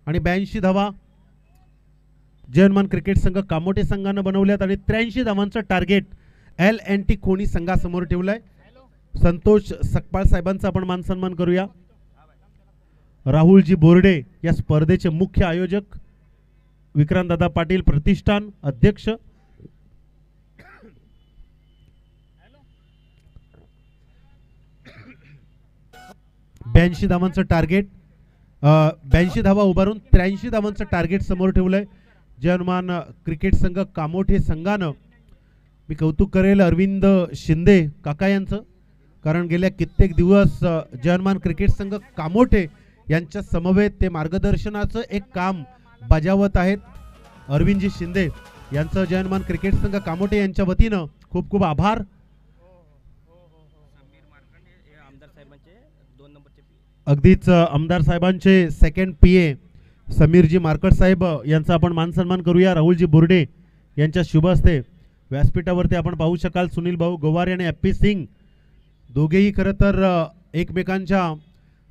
Speaker 2: आणि 82 धावा जयनमान क्रिकेट संघ कामोठे संघानं बनवल्यात आणि 83 धावांचं टार्गेट LNT खोणी संघासमोर ठेवलंय. संतोष सकपाळ साहेबांचा आपण मान सन्मान करूया. राहुलजी बोर्डे या स्पर्धेचे मुख्य आयोजक, विक्रांतदादा पाटील प्रतिष्ठान अध्यक्ष. धावांचं टार्गेट 82 धावा उभारून 83 धावांचं टार्गेट समोर ठेवलंय जयहनुमान क्रिकेट संघ कामोठे संघानं. मी कौतुक करेल अरविंद शिंदे काका यांचं, कारण गेल्या कित्येक दिवस जयहनुमान क्रिकेट संघ कामोठे यांच्या समवेत ते मार्गदर्शनाचं एक काम बजावत आहेत. अरविंदजी शिंदे यांचं जयहनुमान क्रिकेट संघ कामोठे यांच्या वतीनं खूप खूप आभार. अगदीच आमदार साहेबांचे सेकंड PA समीरजी मार्कट साहेब यांचा आपण मान सन्मान करूया. राहुलजी बोर्डे यांच्या शुभ हस्ते व्यासपीठावरती आपण पाहू शकाल सुनील भाऊ गोवारे आणि FP सिंग दोघेही खरं तर एकमेकांच्या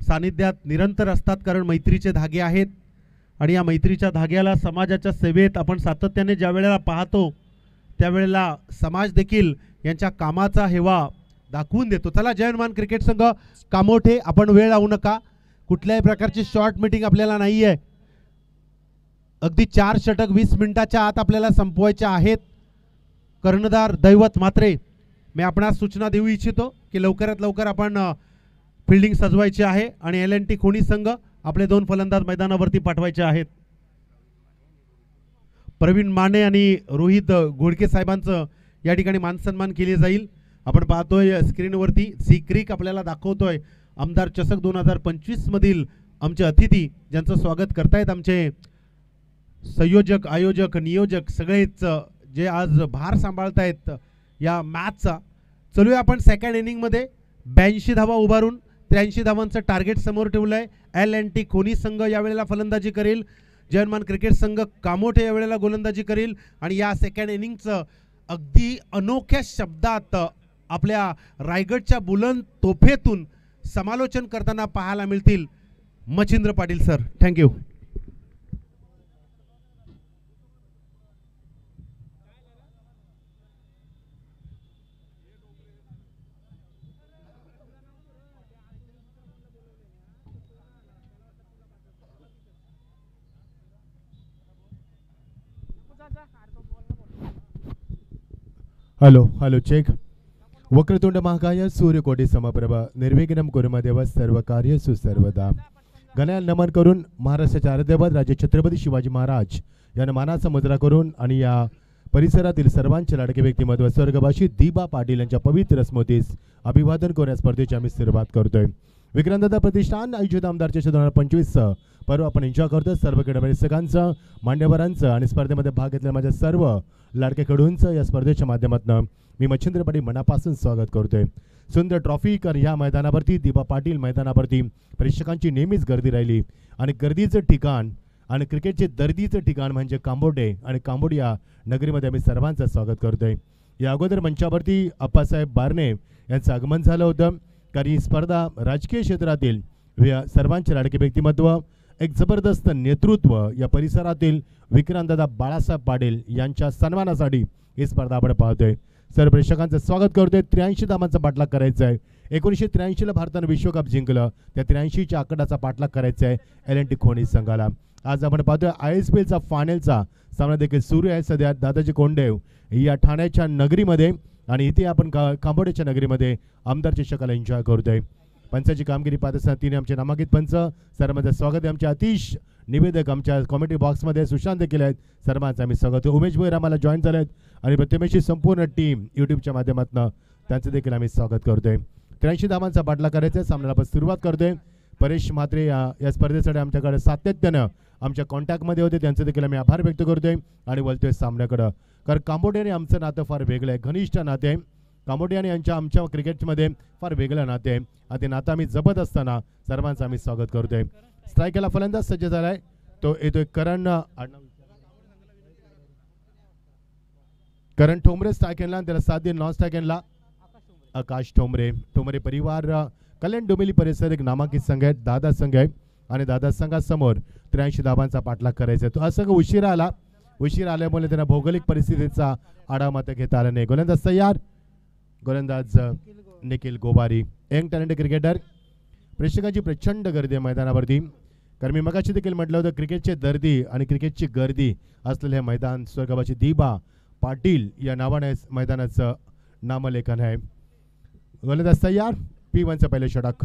Speaker 2: सानिध्यात निरंतर असतात, कारण मैत्रीचे धागे आहेत आणि या मैत्रीच्या धाग्याला समाजाच्या सेवेत आपण सातत्याने ज्या वेळेला पाहतो त्यावेळेला समाज देखील यांच्या कामाचा हेवा दाखवून देतो. चला जयहनुमान क्रिकेट संघ कामोठे आपण वेळ लावू नका. कुठल्याही प्रकारची शॉर्ट मीटिंग आपल्याला नाही आहे. अगदी 4 षटक 20 मिनिटाच्या आत आपल्याला संपवायचे आहेत. कर्णधार दैवत मात्रे, मी आपणास सूचना देऊ इच्छितो की लवकरात लवकर आपण फिल्डिंग सजवायची आहे आणि LNT खोणी संघ आपले 2 फलंदाज मैदानावरती पाठवायचे आहेत. प्रवीण माने आणि रोहित घोडके साहेबांचं या ठिकाणी मानसन्मान केले जाईल. आपण पाहतोय स्क्रीनवरती सी क्रिक आपल्याला दाखवतोय आमदार चषक 2025 मधील आमचे अतिथी ज्यांचं स्वागत करतायत आमचे संयोजक आयोजक नियोजक सगळेच जे आज भार सांभाळतायत या मॅचचा. चलूया आपण सेकंड इनिंगमध्ये. 82 धावा उभारून 83 धावांचं टार्गेट समोर ठेवलंय. LNT खोणी संघ यावेळेला फलंदाजी करेल. जयहनुमान क्रिकेट संघ कामोठे यावेळेला गोलंदाजी करेल आणि या सेकंड इनिंगचं अगदी अनोख्या शब्दात आपल्या रायगडच्या बुलंद तोफेतून समालोचन करताना पाहायला मिळतील Machhindra Patil sir. Thank you.
Speaker 4: Hello check. वक्रतुंड महाकाय सूर्यकोटी समप्रभ निर्विघ्नं कुर्मदेव सर्व कार्येषु सर्वदा. गण्याला नमन करून महाराष्ट्राचे आराध्यदैवत राजे छत्रपती शिवाजी महाराज यांना मानाचा मुद्रा करून आणि या परिसरातील सर्वांचे लाडके व्यक्तिमत्व स्वर्गवासी दिबा पाटील यांच्या पवित्र स्मृतीस अभिवादन करून स्पर्धेची आम्ही सुरुवात करतोय. विक्रांतदादा प्रतिष्ठान आयोजित आमदार चषक 2025 पर्व आपण एन्जॉय करतो. सर्व क्रीडाप्रेक्षकांचं मान्यवरांचं आणि स्पर्धेमध्ये भाग घेतलेल्या माझ्या सर्व लाडके खेळाडूंचं या स्पर्धेच्या माध्यमातून मी मच्छिंद्र पाटील मनापासून स्वागत करतोय. सुंदर ट्रॉफी कर ह्या मैदानावरती दिबा पाटील मैदानावरती प्रेक्षकांची नेहमीच गर्दी राहिली आणि गर्दीचं ठिकाण आणि क्रिकेटचे दर्दीचं ठिकाण म्हणजे कांबोडे आणि कांबोडिया नगरीमध्ये आम्ही सर्वांचं स्वागत करतोय. या अगोदर मंचावरती अप्पासाहेब बारणे यांचं आगमन झालं होतं, कारण ही स्पर्धा राजकीय क्षेत्रातील सर्वांचे लाडके व्यक्तिमत्व एक जबरदस्त नेतृत्व या परिसरातील विक्रांतदादा बाळासाहेब पाटील यांच्या सन्मानासाठी ही स्पर्धा आपण पाहतोय. सर्व प्रेक्षकांचं स्वागत करतोय. 83 धावांचा पाठलाग करायचा आहे. 1983 ला भारतानं विश्वकप जिंकलं, त्या 83च्या आकडाचा पाठलाग करायचा आहे LNT खोणी संघाला. आज आपण पाहतोय ISPL चा फायनलचा सामना देखील सुरू आहे सध्या दादाजी कोंडदेव या ठाण्याच्या नगरीमध्ये आणि इथे आपण कांबोड्याच्या नगरीमध्ये आमदारची शकाल एन्जॉय करतोय. पंचाची कामगिरी पाहत असताना तिने आमचे नामांकित पंच सर्वांचं स्वागत आहे. आमचे अतिश निवेदक आमच्या कॉमेंट्री बॉक्समध्ये सुशांत देखील आहेत. सर्वांचं आम्ही स्वागत आहे. उमेश भोईर आम्हाला जॉईन झालेत आणि प्रतिमेशी संपूर्ण टीम यूट्यूबच्या माध्यमातून त्यांचं देखील आम्ही स्वागत करतोय. 83 धावांचा पाठलाग करायचा सामन्याला आपण सुरुवात करतोय. परेश म्हात्रे या स्पर्धेसाठी आमच्याकडे सातत्यानं आमच्या कॉन्टॅक्टमध्ये होते, त्यांचे देखील आम्ही आभार व्यक्त करतोय आणि बोलतोय सामन्याकडं. कारण कांबोडियाने आमचं नातं फार वेगळं आहे, घनिष्ठ नाते आहे. कांबोडियाने आमच्या क्रिकेटमध्ये फार वेगळं नाते आहे आणि ते नातं आम्ही जपत असताना सर्वांचं आम्ही स्वागत करतोय. स्ट्रायकला फलंदाज सज्ज झालाय, तो येतोय करण ठोंबरे स्ट्रायकला, त्याला साथ दे नॉन स्ट्रायकला आकाश ठोंबरे. ठोंबरे परिवार कल्याण डोंबिवली परिसर एक नामांकित संघ आहे, दादा संघ आहे आणि दादा संघासमोर 83 धावांचा पाठलाग करायचा आहे. तो असं उशीर आल्यामुळे त्यांना भौगोलिक परिस्थितीचा आढावा मात्र घेता आला नाही. गोलंदाज तयार, गोलंदाज निखिल गोबारी, यंग टॅलेंटेड क्रिकेटर. प्रेक्षकांची प्रचंड गर्दी आहे मैदानावरती, कारण मी मगाशी देखील म्हटलं होतं क्रिकेटचे दर्दी आणि क्रिकेटची गर्दी असलेले हे मैदान स्वर्गवासी दिबा पाटील या नावाने मैदानाचं नामलेखन आहे. गोलंदाज तयार, P1चं पहिले षटक.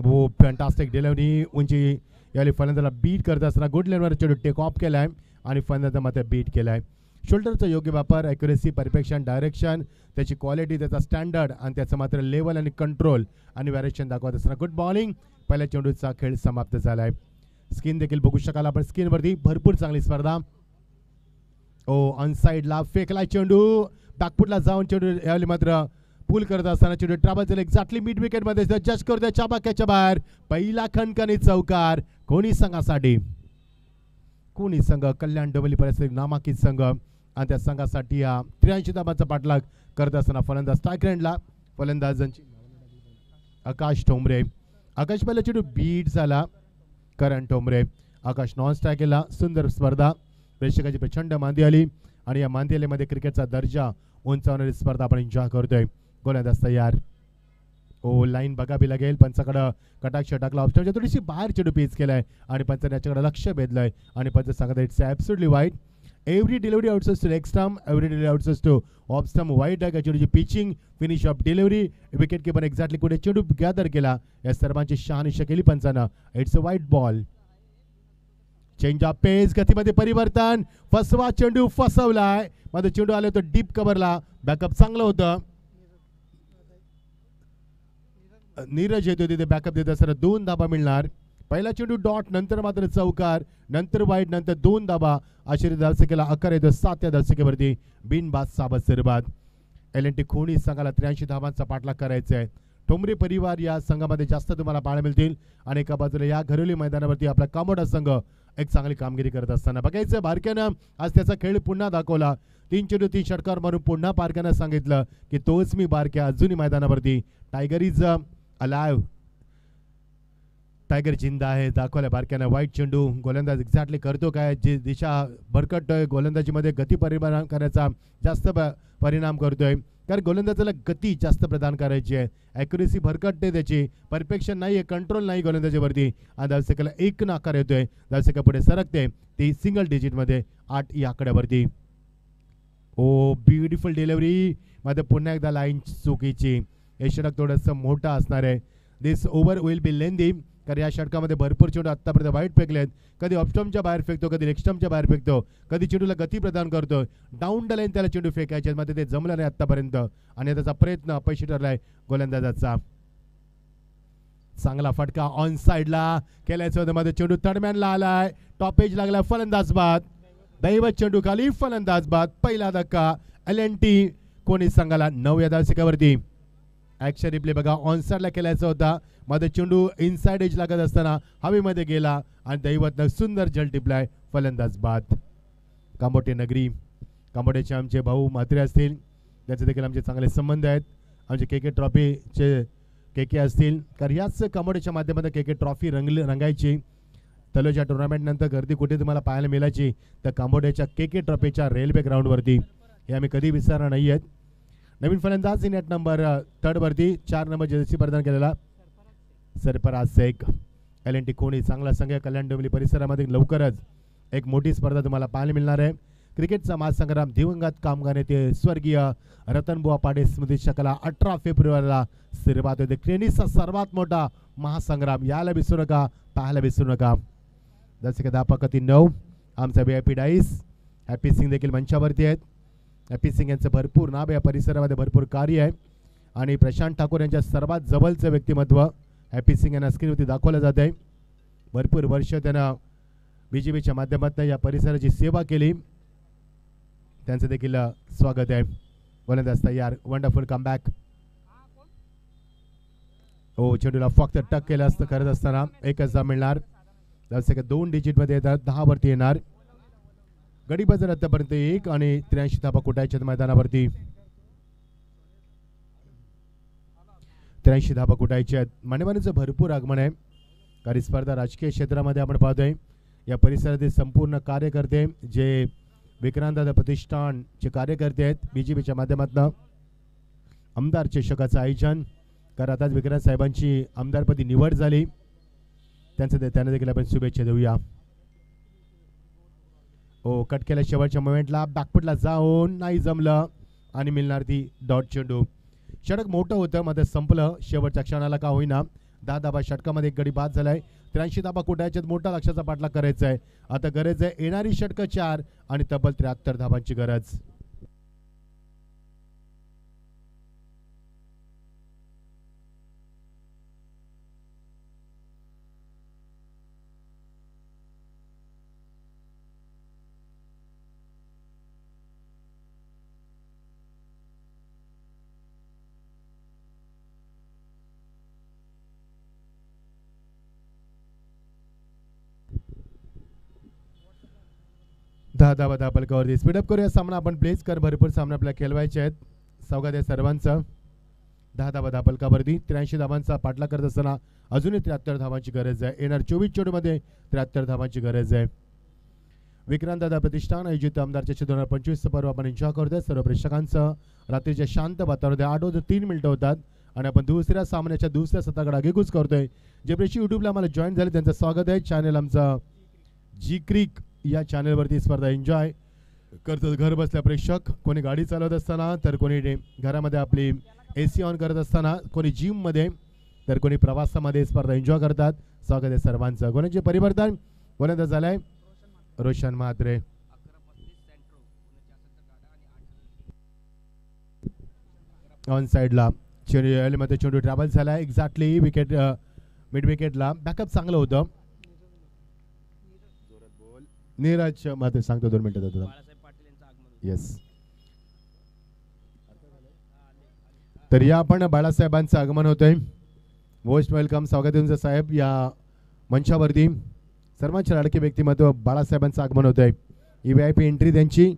Speaker 4: वो फॅन्टास्टिक डिलिव्हरी, उंची यावेळी फलंदाजाला बीट करत असताना गुड लेवलवर चेंडू टेक ऑफ केला आहे आणि फलंदाजा मात्र बीट केला आहे. शोल्डरचा योग्य वापर, ॲक्युरेसी, परफेक्शन, डायरेक्शन, त्याची क्वालिटी, त्याचा स्टँडर्ड आणि त्याचं मात्र लेवल आणि कंट्रोल आणि व्हॅरिएशन दाखवत असताना गुड बॉलिंग. पहिल्या चेंडूचा खेळ समाप्त झाला आहे. स्क्रीन देखील बघू शकाल आपण स्क्रीनवरती, भरपूर चांगली स्पर्धा. ऑन साईडला फेकला चेंडू, बॅकफुटला जाऊन चेंडू यावेळी मात्र पूल करत असताना चेंडू ट्रॅव्हल झाला एक्झॅक्टली मिड विकेटमध्ये. जज करतोय चाबाक्याच्या बाहेर, पहिला खणखणीत चौकार. कोणी संघासाठी, कोणी संघ कल्याण डोंबिवली परिसर नामांकित संघ आणि त्या संघासाठी 83 धावांचा पाठलाग करत असताना फलंदाज स्ट्राईक एंडला, फलंदाजांची आकाश ठोंबरे. आकाश पहिला चेंडू बीट झाला, करण ठोंबरे. आकाश नॉन स्ट्राईकला. सुंदर स्पर्धा, प्रेक्षकाची प्रचंड मांदी आली आणि या मांदी आलीमध्ये क्रिकेटचा दर्जा उंचावणारी स्पर्धा आपण एन्जॉय करतोय. गोलंदाज तयार, लाईन बघावी लागेल. पंचाकडं कटाक्ष टाकला, ऑप्शनच्या थोडीशी बाहेर चेंडू पीच केलाय आणि पंचाने याच्याकडे लक्ष भेदलंय आणि पंच सांगत it's absolutely wide. Every delivery outsource to leg stump, every delivery outsource to off stump. Wide आहे का चेंडूची pitching, finish off delivery, wicket keeper exactly कुठे चेंडू गॅदर केला या सर्वांची शहानिशा केली पंचानं. इट्स अ वाईट बॉल. चेंज ऑफ पेस, गतीमध्ये परिवर्तन, फसवा चेंडू फसवलाय. मध्ये चेंडू आले होतं डीप कव्हरला, बॅकअप चांगलं होतं. नीरज येतो तिथे बॅकअप देत असताना 2 धाबा मिळणार. पहिला चेंडू डॉट, नंतर मात्र चौकार, नंतर वाईड, नंतर 2 धाबा. आशिरी धावसंख्येला 11 येतो 7 या धावसंख्येवरती बिनबाद साबत सरबाद. LNT खोणी संघाला 83 धावांचा पाठलाग करायचा आहे. ठोंबरे परिवार या संघामध्ये जास्त तुम्हाला पाहायला मिळतील आणि एका बाजूला या घरोली मैदानावरती आपला कांबोडा संघ एक चांगली कामगिरी करत असताना बघायचं. बारक्यानं आज त्याचा खेळ पुन्हा दाखवला. 3 चेंडू 3 षटकार मारून पुन्हा बारक्यानं सांगितलं की तोच मी बारक्या. अजूनही मैदानावरती टायगर इज अलाइव्ह, टायगर जिंदा आहे दाखवल्या बारक्यानं. वाईट चेंडू, गोलंदाज एक्झॅक्टली करतो काय, जी दिशा भरकटतोय गोलंदाजीमध्ये गती परिमाण करण्याचा जास्त परिणाम करतोय. कारण गोलंदाजाला गती जास्त प्रदान करायची आहे, ॲक्युरेसी भरकटते, त्याची परफेक्शन नाही आहे, कंट्रोल नाही गोलंदाजीवरती आणि धावसंख्येला 1 नाकार येतोय. धावसंख्या पुढे सरकते, ती सिंगल डिजिटमध्ये 8 या आकड्यावरती. ब्युटिफुल डिलिव्हरी, मध्ये पुन्हा एकदा लाईन चुकीची. हे षटक थोडंसं मोठं असणार आहे. दिस ओव्हर विल बी लेंदी, कारण या षटकामध्ये भरपूर चेंडू आत्तापर्यंत वाईट फेकलेत. कधी ऑफस्टम्पच्या बाहेर फेकतो, कधी लेगस्टम्पच्या बाहेर फेकतो, कधी चेंडूला गती प्रदान करतो. डाऊन द लाईन त्याला चेंडू फेकायचे, मध्ये ते जमलं नाही आत्तापर्यंत आणि त्याचा प्रयत्न अपयशी ठरलाय गोलंदाजाचा. चांगला फटका ऑन साईडला केल्याचं होतं, मध्ये चेंडू तडम्यानला आलाय, टॉपेज लागला, फलंदाज बाद. दैवत चेंडू खाली, फलंदाज बाद. पहिला धक्का LNT कोणी संघाला 9 या धावसंख्येवरती. ॲक्शन रिप्ले बघा, ऑन साईडला केल्याचा होता, मध्ये चेंडू इनसाइड एज लागत असताना हवेमध्ये गेला आणि दैवतनं सुंदर जल टिपलाय, फलंदाज बाद. कांबोटे नगरी, कांबोट्याचे आमचे भाऊ म्हात्रे असतील, त्याचे देखील आमचे चांगले संबंध आहेत. आमचे KK ट्रॉफीचे KK असतील, कारण ह्याच कांबोट्याच्या माध्यमातून KK ट्रॉफी रंगायची. तलोच्या टुर्नामेंटनंतर गर्दी कुठे तुम्हाला पाहायला मिळायची तर कांबोट्याच्या KK ट्रॉफीच्या रेल्वे ग्राउंडवरती. हे आम्ही कधी विसरणार नाही आहेत. नवीन फलंदाज इन नेट नंबर 3 वरती 4 नंबर जर्सी प्रदान केलेला सरफराज शेख. LNT कोणी चांगला संघ कल्याण डोंबिवली परिसरामध्ये लवकरच एक मोठी स्पर्धा तुम्हाला पाहायला मिळणार आहे. क्रिकेटचा महासंग्राम दिवंगत कामगार नेते स्वर्गीय रतनबुवा पाडे स्मृती शकला 18 फेब्रुवारीला सुरुवात होते. टेनिसचा सर्वात मोठा महासंग्राम याला विसरू नका, पाहायला विसरू नका. दर्शक दापकती 9 आमचा VIP डाईस हॅपी सिंग देखील मंचावरती आहेत. हॅपी सिंग यांचं भरपूर नाव या परिसरामध्ये भरपूर कार्य आहे आणि प्रशांत ठाकूर यांच्या सर्वात जवळचं व्यक्तिमत्व हॅपी सिंग यांना स्क्रीनवरती दाखवलं जात आहे. भरपूर वर्ष त्यांना BJPच्या माध्यमातून या परिसराची सेवा केली. त्यांचं देखील स्वागत आहे. गोलंदाज तयार, वंडरफुल कमबॅक. हो चेंडूला फक्त टक केलं असतं करत असताना एकच धाव मिळणार. दर्शक 2 डिजिटमध्ये येतात, 10 वरती येणार. गडी बाजार आतापर्यंत 1 आणि 83 धावा कुटायच्या मैदानावरती. 83 धावा कुटायच्या आहेत. मान्यवरांचं भरपूर आगमन आहे. काही स्पर्धा राजकीय क्षेत्रामध्ये आपण पाहतोय. या परिसरातील संपूर्ण कार्यकर्ते जे विक्रांतदादा प्रतिष्ठानचे कार्यकर्ते आहेत BJPच्या माध्यमातून आमदार चषकाचं आयोजन कारण आताच विक्रांत साहेबांची आमदारपदी निवड झाली. त्यांना देखील आपण शुभेच्छा देऊया. हो कट केल्या शेवटच्या मोमेंटला बॅकफुटला जाऊन नाही जमलं आणि मिळणार ती डॉट चेंडू. षटक मोठं होतं मध्ये संपलं शेवटच्या क्षणाला का होईना. 10 धाबा षटकामध्ये एक गडी बाद झालाय. 83 धाबा कुठायच्यात मोठा लक्षाचा पाठलाग करायचा आहे. आता गरज आहे येणारी षटकं 4 आणि तब्बल 73 धाबांची गरज. धावा पलकावरती स्पीडअप करूया सामना आपण प्लेस कर. भरपूर सामने आपल्याला खेळवायचे आहेत. स्वागत आहे सर्वांचं. 10 धावा पलकावरती 83 धावांचा पाठलाग करत असताना अजूनही 73 धावांची गरज आहे. येणार 24 चेंडूमध्ये 73 धावांची गरज आहे. विक्रांतदादा प्रतिष्ठान आयोजित आमदार चषक 2025 पर्व आपण एन्जॉय करतोय. सर्व प्रेक्षकांचं रात्रीच्या शांत वातावरणामध्ये 8 वाजून 3 मिनिटं होतात आणि आपण दुसऱ्या सामन्याच्या दुसऱ्या सत्राकडे आगेकूच करतोय. जे प्रेक्षक यूट्यूबला आम्हाला जॉईन झाले त्यांचं स्वागत आहे. चॅनल आमचं जी क्रिक या चॅनलवरती स्पर्धा एन्जॉय करतात घर बसल्या प्रेक्षक. कोणी गाडी चालवत असताना तर कोणी घरामध्ये आपली AC ऑन करत असताना, कोणी जिममध्ये तर कोणी प्रवासामध्ये स्पर्धा एन्जॉय करतात. स्वागत आहे सर्वांचं. कोणाचे परिवर्तन कोणाचं झालंय रोशन म्हात्रे. ऑन साईडला चेंडू चेंडू ट्रॅव्हल झाला एक्झॅक्टली विकेट मिड विकेटला. बॅकअप चांगलं होतं. नीरज मात्र सांगतो 2 मिनिटं जातो. येस तर या आपण बाळासाहेबांचं आगमन होतंय. Most welcome. स्वागत आहे तुमचं साहेब या मंचावरती. सर्वांचे लाडके व्यक्तिमत्व बाळासाहेबांचं आगमन होतंय. ही VIP एंट्री त्यांची.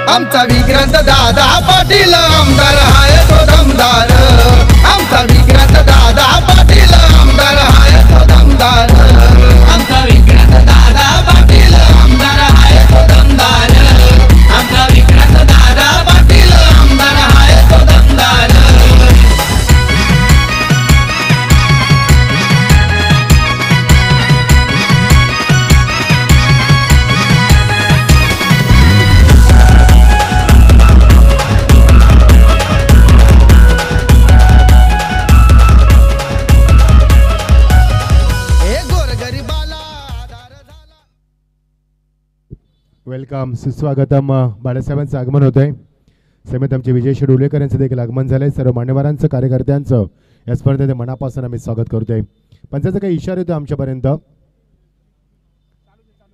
Speaker 3: आमचा विक्रांत दादा पाटील आमदार हाय तो दमदार. आमचा विक्रांत दादा पाटील आमदार हाय तो दमदार. आमचा विक्रांत दादा पाटील आमदार हाय तो दमदार. आमचा विक्रांत दादा पाटील आमदार हाय तो दमदार.
Speaker 4: वेलकम सुस्वागतम. बाळासाहेबांचं आगमन होत आहे. समेत आमचे विजय शेडुलेकर यांचं देखील आगमन झालंय. सर्व मान्यवरांचं कार्यकर्त्यांचं या स्पर्धेत मनापासून आम्ही स्वागत करतोय. पंचाचा काही इशारा येतो आमच्यापर्यंत.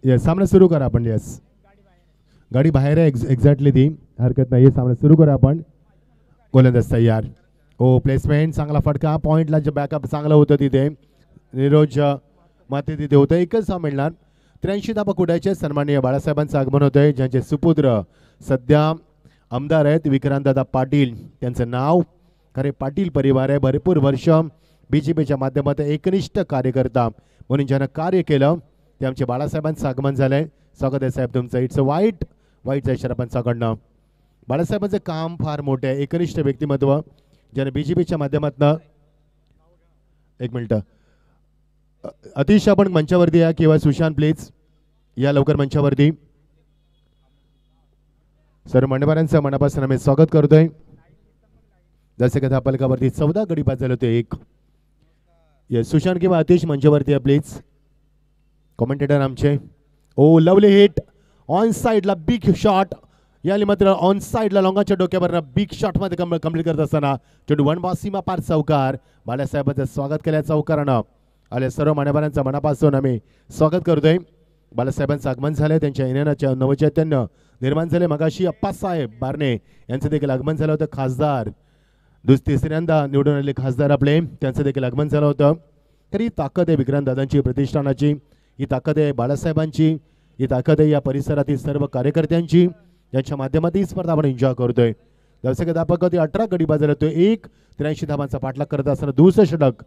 Speaker 4: येस सामना सुरू करा आपण. येस गाडी बाहेर आहे एक्झॅक्टली ती हरकत नाही. सामना सुरू करू आपण. गोलंदाज तयार. ओ प्लेसमेंट चांगला फटका पॉईंटला जे बॅकअप चांगलं होतं तिथे निरोज माते तिथे होतं. एकच धाव मिळणार. 83 धाबा कुडायचे. सन्माननीय बाळासाहेबांचं आगमन होत आहे ज्यांचे सुपुत्र सध्या आमदार आहेत विक्रांतदादा पाटील. त्यांचं नाव खरे पाटील परिवार आहे. भरपूर वर्ष BJPच्या माध्यमातून एकनिष्ठ कार्यकर्ता म्हणून ज्यानं कार्य केलं ते आमचे बाळासाहेबांचं आगमन झालंय. स्वागत आहे साहेब तुमचं. इट्स अ वाईटचा इशारा पंचाकडनं. बाळासाहेबांचं काम फार मोठं आहे. एकनिष्ठ व्यक्तिमत्व ज्याने BJPच्या माध्यमातून एक मिनिट अतिश आपण मंचावरती या किंवा सुशांत प्लीज या लवकर मंचावरती. सर मान्यवरांचं मनापासून आम्ही स्वागत करतोय. जसे की धापलकावरती 14 गडी बाद झाले होते. एक येस सुशांत किंवा अतिश मंचावरती या प्लीज. कॉमेंटेटर आमचे. ओ लवली हिट ऑन साइडला बिग शॉट. याली मात्र ऑन साइडला लॉंगाच्या डोक्यावर बिग शॉट मध्ये कंप्लीट करत असताना चेंडू वन बॉल सीमा पार चौकार. बाळासाहेबांचं स्वागत केल्या चौकारानं आले. सर्व मान्यवरांचं मनापासून आम्ही स्वागत करतोय. बाळासाहेबांचं आगमन झालंय. त्यांच्या येण्याच्या नवचैतन्य निर्माण झाले. मगाशी अप्पासाहेब बारणे यांचं देखील आगमन झालं होतं. खासदार तिसऱ्यांदा निवडून आलेले खासदार आपले त्यांचं देखील आगमन झालं होतं. तर ही ताकद आहे विक्रांतदादांची प्रतिष्ठानाची. ही ताकद आहे बाळासाहेबांची. ही ताकद आहे या परिसरातील सर्व कार्यकर्त्यांची यांच्या माध्यमातून ही स्पर्धा आपण एन्जॉय करतोय. दर्शक 18 गडी बाद झाले होते. 83 धावांचा पाठलाग करत असताना दुसरं षटक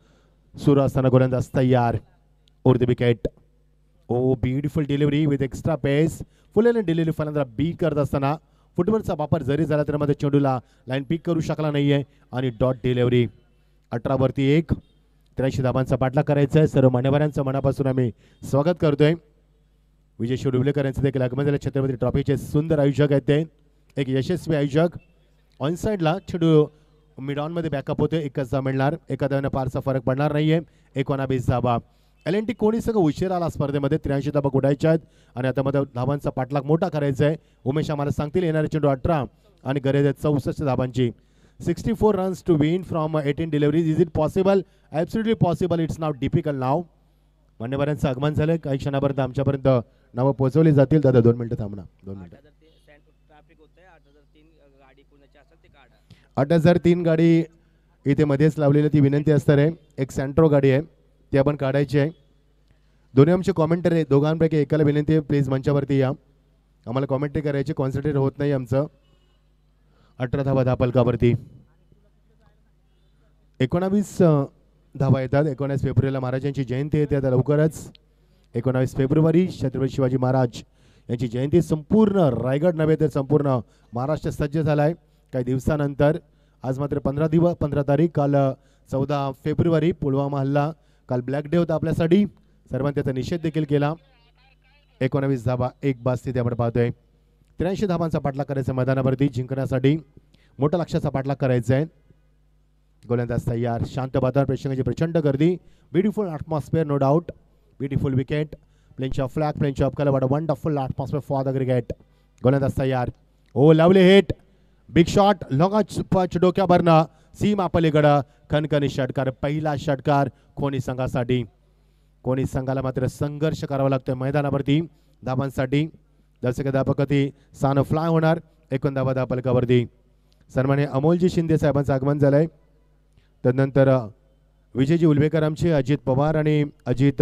Speaker 4: सुरू असताना गोलंदाज तयार. Over the wicket. Oh beautiful delivery with extra pace. Full delivery फलंदाज बीट करत असताना फुटबॉलचा वापर जरी झाला तर मध्ये चेंडूला लाईन पिक करू शकला नाहीये आणि डॉट डिलिव्हरी. 18 वरती 1. 83 धावांचा पाठलाग करायचा आहे. सर्व मान्यवरांचं मनापासून आम्ही स्वागत करतोय. विजय शिवडुबलेकर यांचं देखील आगमन झालं. छत्रपती ट्रॉफीचे सुंदर आयोजक आहेत ते. एक यशस्वी आयोजक. ऑन साइडला चेंडू मिड ऑन मध्ये बॅकअप होते. एकच धाव मिळणार. एका धावाने फारसा फरक पडणार नाहीये. 19 धावा. LNT कोणी सगळं उशीर आला स्पर्धेमध्ये. 83 धावा कुडायच्या आहेत आणि आता मध्ये धावांचा पाठलाग मोठा करायचा आहे. उमेश आम्हाला सांगतील येणारे चेंडू 18 आणि गरज आहे 64 धावांची. 64 runs to win from 18 deliveries. Is it possible? Absolutely possible. It's now difficult now. मान्यवरांचं आगमन झालं. काही क्षणापर्यंत आमच्यापर्यंत नावं पोहोचवली जातील. दादा 2 मिनिटं थांबणार. 2 मिनिटं. 8003 गाडी इथे मध्येच लावलेली ती विनंती असणार आहे. एक सेंट्रो गाडी आहे ती आपण काढायची आहे. दोन्ही आमचे कॉमेंटर आहे. दोघांपैकी एकाला विनंती आहे प्लीज मंचावरती या. आम्हाला कॉमेंट्री करायची. कॉन्सन्ट्रेट होत नाही आमचं. 18 धावा धापलकावरती. 19 धावा येतात. 19 फेब्रुवारीला महाराजांची जयंती येते आता लवकरच. 19 फेब्रुवारी छत्रपती शिवाजी महाराज यांची जयंती. संपूर्ण रायगड नव्हे तर संपूर्ण महाराष्ट्र सज्ज झाला आहे काही दिवसानंतर. आज मात्र 15 तारीख. काल 14 फेब्रुवारी पुलवामा हल्ला. काल ब्लॅक डे होता आपल्यासाठी. सर्वांनी त्याचा निषेध देखील केला. 19 धावा 1 बाद स्थिती आपण पाहतोय. 83 धावांचा पाठलाग करायचा मैदानावरती जिंकण्यासाठी. मोठ्या लक्ष्याचा पाठलाग करायचा आहे. गोलंदाज तयार. शांत वातावरण. प्रेक्षकांची प्रचंड गर्दी. Beautiful atmosphere no doubt. Beautiful wicket. Plenty of flag. Plenty of colour. Wonderful atmosphere for the cricket. गोलंदाज तयार. Oh lovely hit. Big shot. लॉंगाच डोक्यावरनं सीमा पलीकडं खणखणी षटकार. पहिला षटकार कोणी संघासाठी. कोणी संघाला मात्र संघर्ष करावा लागतोय मैदानावरती धावांसाठी. दर्शक धापकती सान फ्लाय होणार. 19 धावा धापलकावरती. सन्मान्य अमोलजी शिंदे साहेबांचं आगमन झालंय. तदनंतर विजयजी उलवेकर आमचे. अजित पवार आणि अजित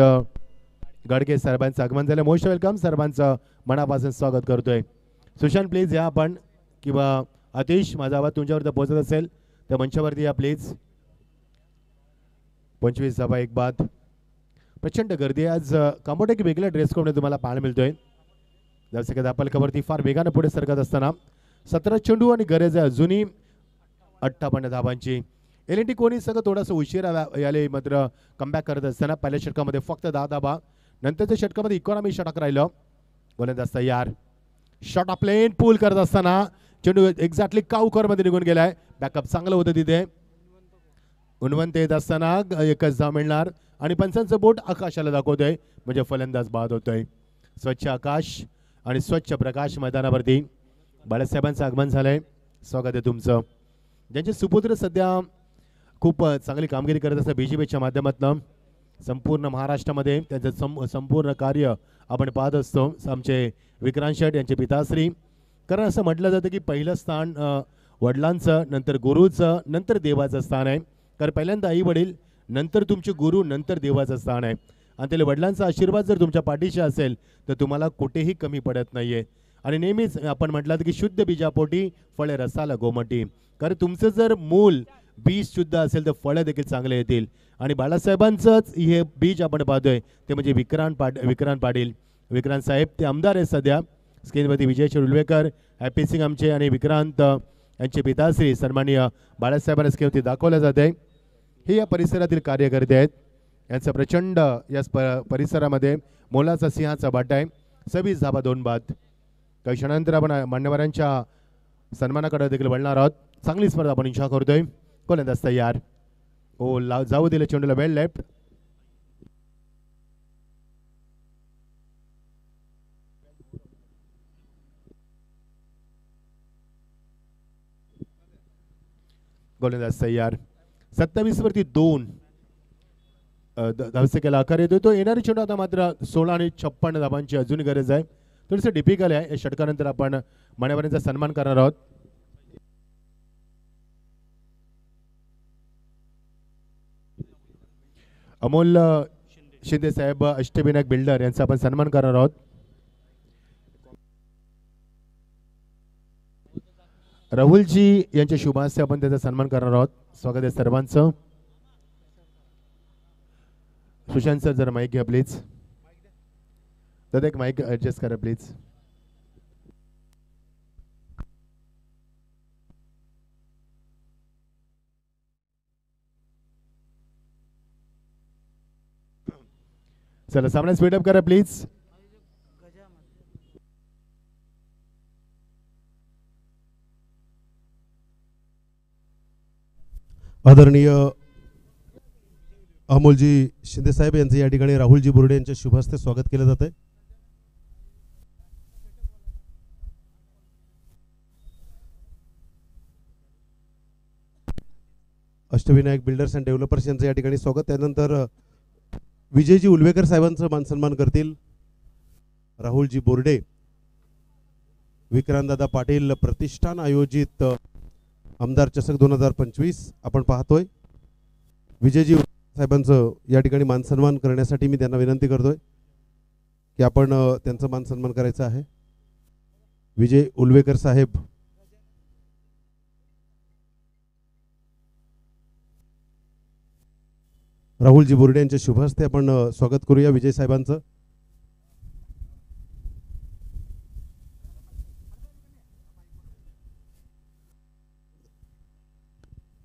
Speaker 4: गाडगे साहेबांचं आगमन झालं. Most welcome. सर्वांचं मनापासून स्वागत करतोय. सुशांत प्लीज या आपण किंवा अतिश माझा आवाज तुमच्यावर पोहोचत असेल तर मंचावरती या प्लीज. 25 धावा 1 बाद. प्रचंड गर्दी आज. कांबोटे की वेगळ्या ड्रेस कोडने तुम्हाला पाहायला मिळतोय. जसं धापलकावरती फार वेगानं पुढे सरकत असताना 17 चेंडू आणि गरज आहे अजूनही 58 धावांची. LNT कोणी सगळं थोडंसं उशीर याले मात्र कमबॅक करत असताना पहिल्या षटकामध्ये फक्त 10 धावा. नंतरच्या षटकामध्ये इकॉनॉमी षटक राहिलं. गोलंदाज तयार. शॉट प्लेन पूल करत असताना चेंडू एक्झॅक्टली काऊकरमध्ये निघून गेलाय. बॅकअप चांगलं होतं तिथे. उन्वंत येत असताना एकच धाव मिळणार आणि पंचांचं बोट आकाशाला दाखवतोय म्हणजे फलंदाज बाद होतोय. स्वच्छ आकाश आणि स्वच्छ प्रकाश मैदानावरती. बाळासाहेबांचं आगमन झालंय. स्वागत आहे तुमचं. ज्यांचे सुपुत्र सध्या खूप चांगली कामगिरी करत असतात BJPच्या माध्यमातून. संपूर्ण महाराष्ट्रामध्ये त्यांचं संपूर्ण कार्य आपण पाहत असतो. आमचे विक्रांत शेठ यांचे पिताश्री. कारण असं म्हटलं जातं की पहिलं स्थान वडिलांचं, नंतर गुरुचं, नंतर देवाचं स्थान आहे. कारण पहिल्यांदा आई वडील, नंतर तुमचे गुरु, नंतर देवाचं स्थान आहे. आणि त्याला वडिलांचा आशीर्वाद जर तुमच्या पाठीशी असेल तर तुम्हाला कुठेही कमी पडत नाही आहे. आणि नेहमीच आपण म्हटलं की शुद्ध बीजापोटी फळे रसाला गोमटी. कारण तुमचं जर मूल बीज शुद्ध असेल तर फळं देखील चांगले येतील. आणि बाळासाहेबांचंच हे बीज आपण पाहतोय ते म्हणजे विक्रांत पाटील. विक्रांत साहेब ते आमदार आहेत सध्या. स्क्रीनवरती विजय उलवेकर, हॅपी सिंग आमचे आणि विक्रांत यांचे पिताश्री सन्माननीय बाळासाहेबांना स्क्रीनवरती दाखवलं जाते. हे या परिसरातील कार्यकर्ते आहेत. यांचं प्रचंड या परिसरामध्ये मोलाचा सिंहाचा वाटा आहे. 26 धाबा 2 बाद. काही क्षणानंतर आपण मान्यवरांच्या सन्मानाकडे देखील वळणार आहोत. चांगली स्पर्धा आपण इच्छा करतोय. गोलंदाज तयार. जाऊ दिले चेंडूला वेळ लेफ्ट. गोलंदाज तयार. 27 वरती 2 धावसंख्येला आकार येतो. तो येणारी चेंडू आता मात्र 16 आणि 56 धाबांची अजून गरज आहे. थोडंसं डिफिकल्ट आहे. या षटकानंतर आपण मान्यवरांचा सन्मान करणार आहोत. अमोल शिंदे साहेब अष्टविनायक बिल्डर यांचा आपण सन्मान करणार आहोत. राहुलजी यांच्या शुभ हस्ते आपण त्याचा सन्मान करणार आहोत. स्वागत आहे सर्वांचं. सुशांत सर जरा माईक घ्या प्लीज. दादा एक माईक ॲडजस्ट करा प्लीज. चला सामना स्पीडअप करा प्लीज.
Speaker 2: आदरणीय अमोलजी शिंदे साहेब यांचे या ठिकाणी राहुलजी बोर्डे यांच्या शुभ हस्ते स्वागत केलं जात आहे. अष्टविनायक बिल्डर्स अँड डेव्हलपर्स यांचं या ठिकाणी स्वागत. त्यानंतर विजयजी उलवेकर साहेबांचं मानसन्मान करतील राहुलजी बोर्डे. विक्रांतदादा पाटील प्रतिष्ठान आयोजित आमदार चषक 2025 आपण पाहतोय. विजयजी साहेबांचं या ठिकाणी मानसन्मान करण्यासाठी मी त्यांना विनंती करतोय की आपण त्यांचं मानसन्मान करायचं आहे. विजय उलवेकर साहेब राहुलजी बोर्डे यांच्या शुभ हस्ते आपण स्वागत करूया विजय साहेबांचं.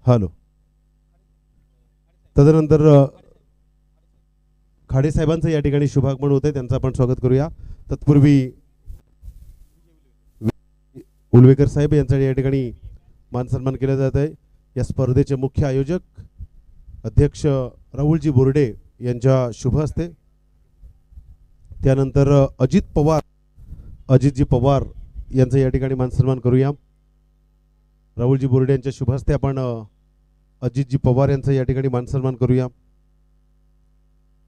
Speaker 2: हॅलो. तदनंतर खाडे साहेबांचं या ठिकाणी शुभागमन होते, त्यांचं आपण स्वागत करूया. तत्पूर्वी उलवेकर साहेब यांचा या ठिकाणी मान सन्मान केला जात आहे. या स्पर्धेचे मुख्य आयोजक अध्यक्ष राहुलजी बोर्डे यांच्या शुभ हस्ते. त्यानंतर अजितजी पवार यांचा या ठिकाणी मान सन्मान करूया. राहुलजी बोर्डे यांच्या शुभ हस्ते आपण अजितजी पवार यांचा या ठिकाणी मान सन्मान करूया.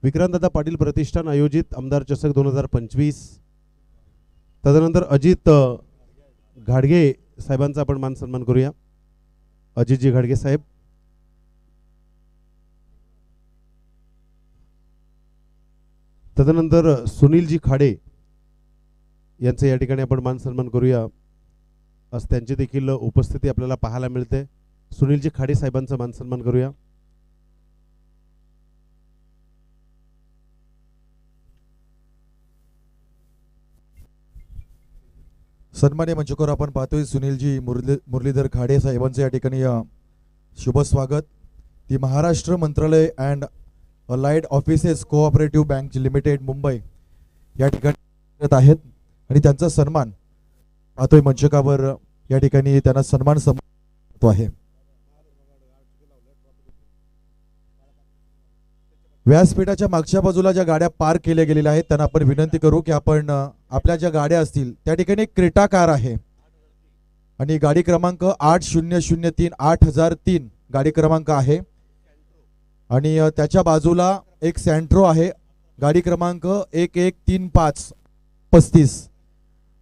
Speaker 2: विक्रांतदादा पाटील प्रतिष्ठान आयोजित आमदार चषक 2025. तदनंतर अजित घाडगे साहेबांचा आपण मान सन्मान करूया. अजितजी घाडगे साहेब. तदनंतर सुनीलजी खाडे यांचे या ठिकाणी आपण मान सन्मान करूया. आज त्यांची देखील उपस्थिती आपल्याला पाहायला मिळते. सुनीलजी खाडे साहेबांचा मान सन्मान करूया.
Speaker 1: सन्मान्य मंचकोर आपण पाहतोय सुनीलजी मुरलीधर खाडे साहेबांचं या ठिकाणी शुभ स्वागत. ती महाराष्ट्र मंत्रालय and allied offices cooperative bank limited Mumbai या ठिकाणी आहेत आणि त्यांचा सन्मान पाहतोय मंचकावर. या ठिकाणी त्यांना सन्मान होतो आहे. व्यासपीठाच्या मागच्या बाजूला ज्या गाड्या पार्क केल्या गेलेल्या आहेत त्यांना आपण विनंती करू की आपण आपल्या ज्या गाड्या असतील त्या ठिकाणी क्रेटा कार आहे आणि गाडी क्रमांक 8003 8003 गाडी क्रमांक आहे आणि त्याच्या बाजूला एक सँट्रो आहे, गाडी क्रमांक 113535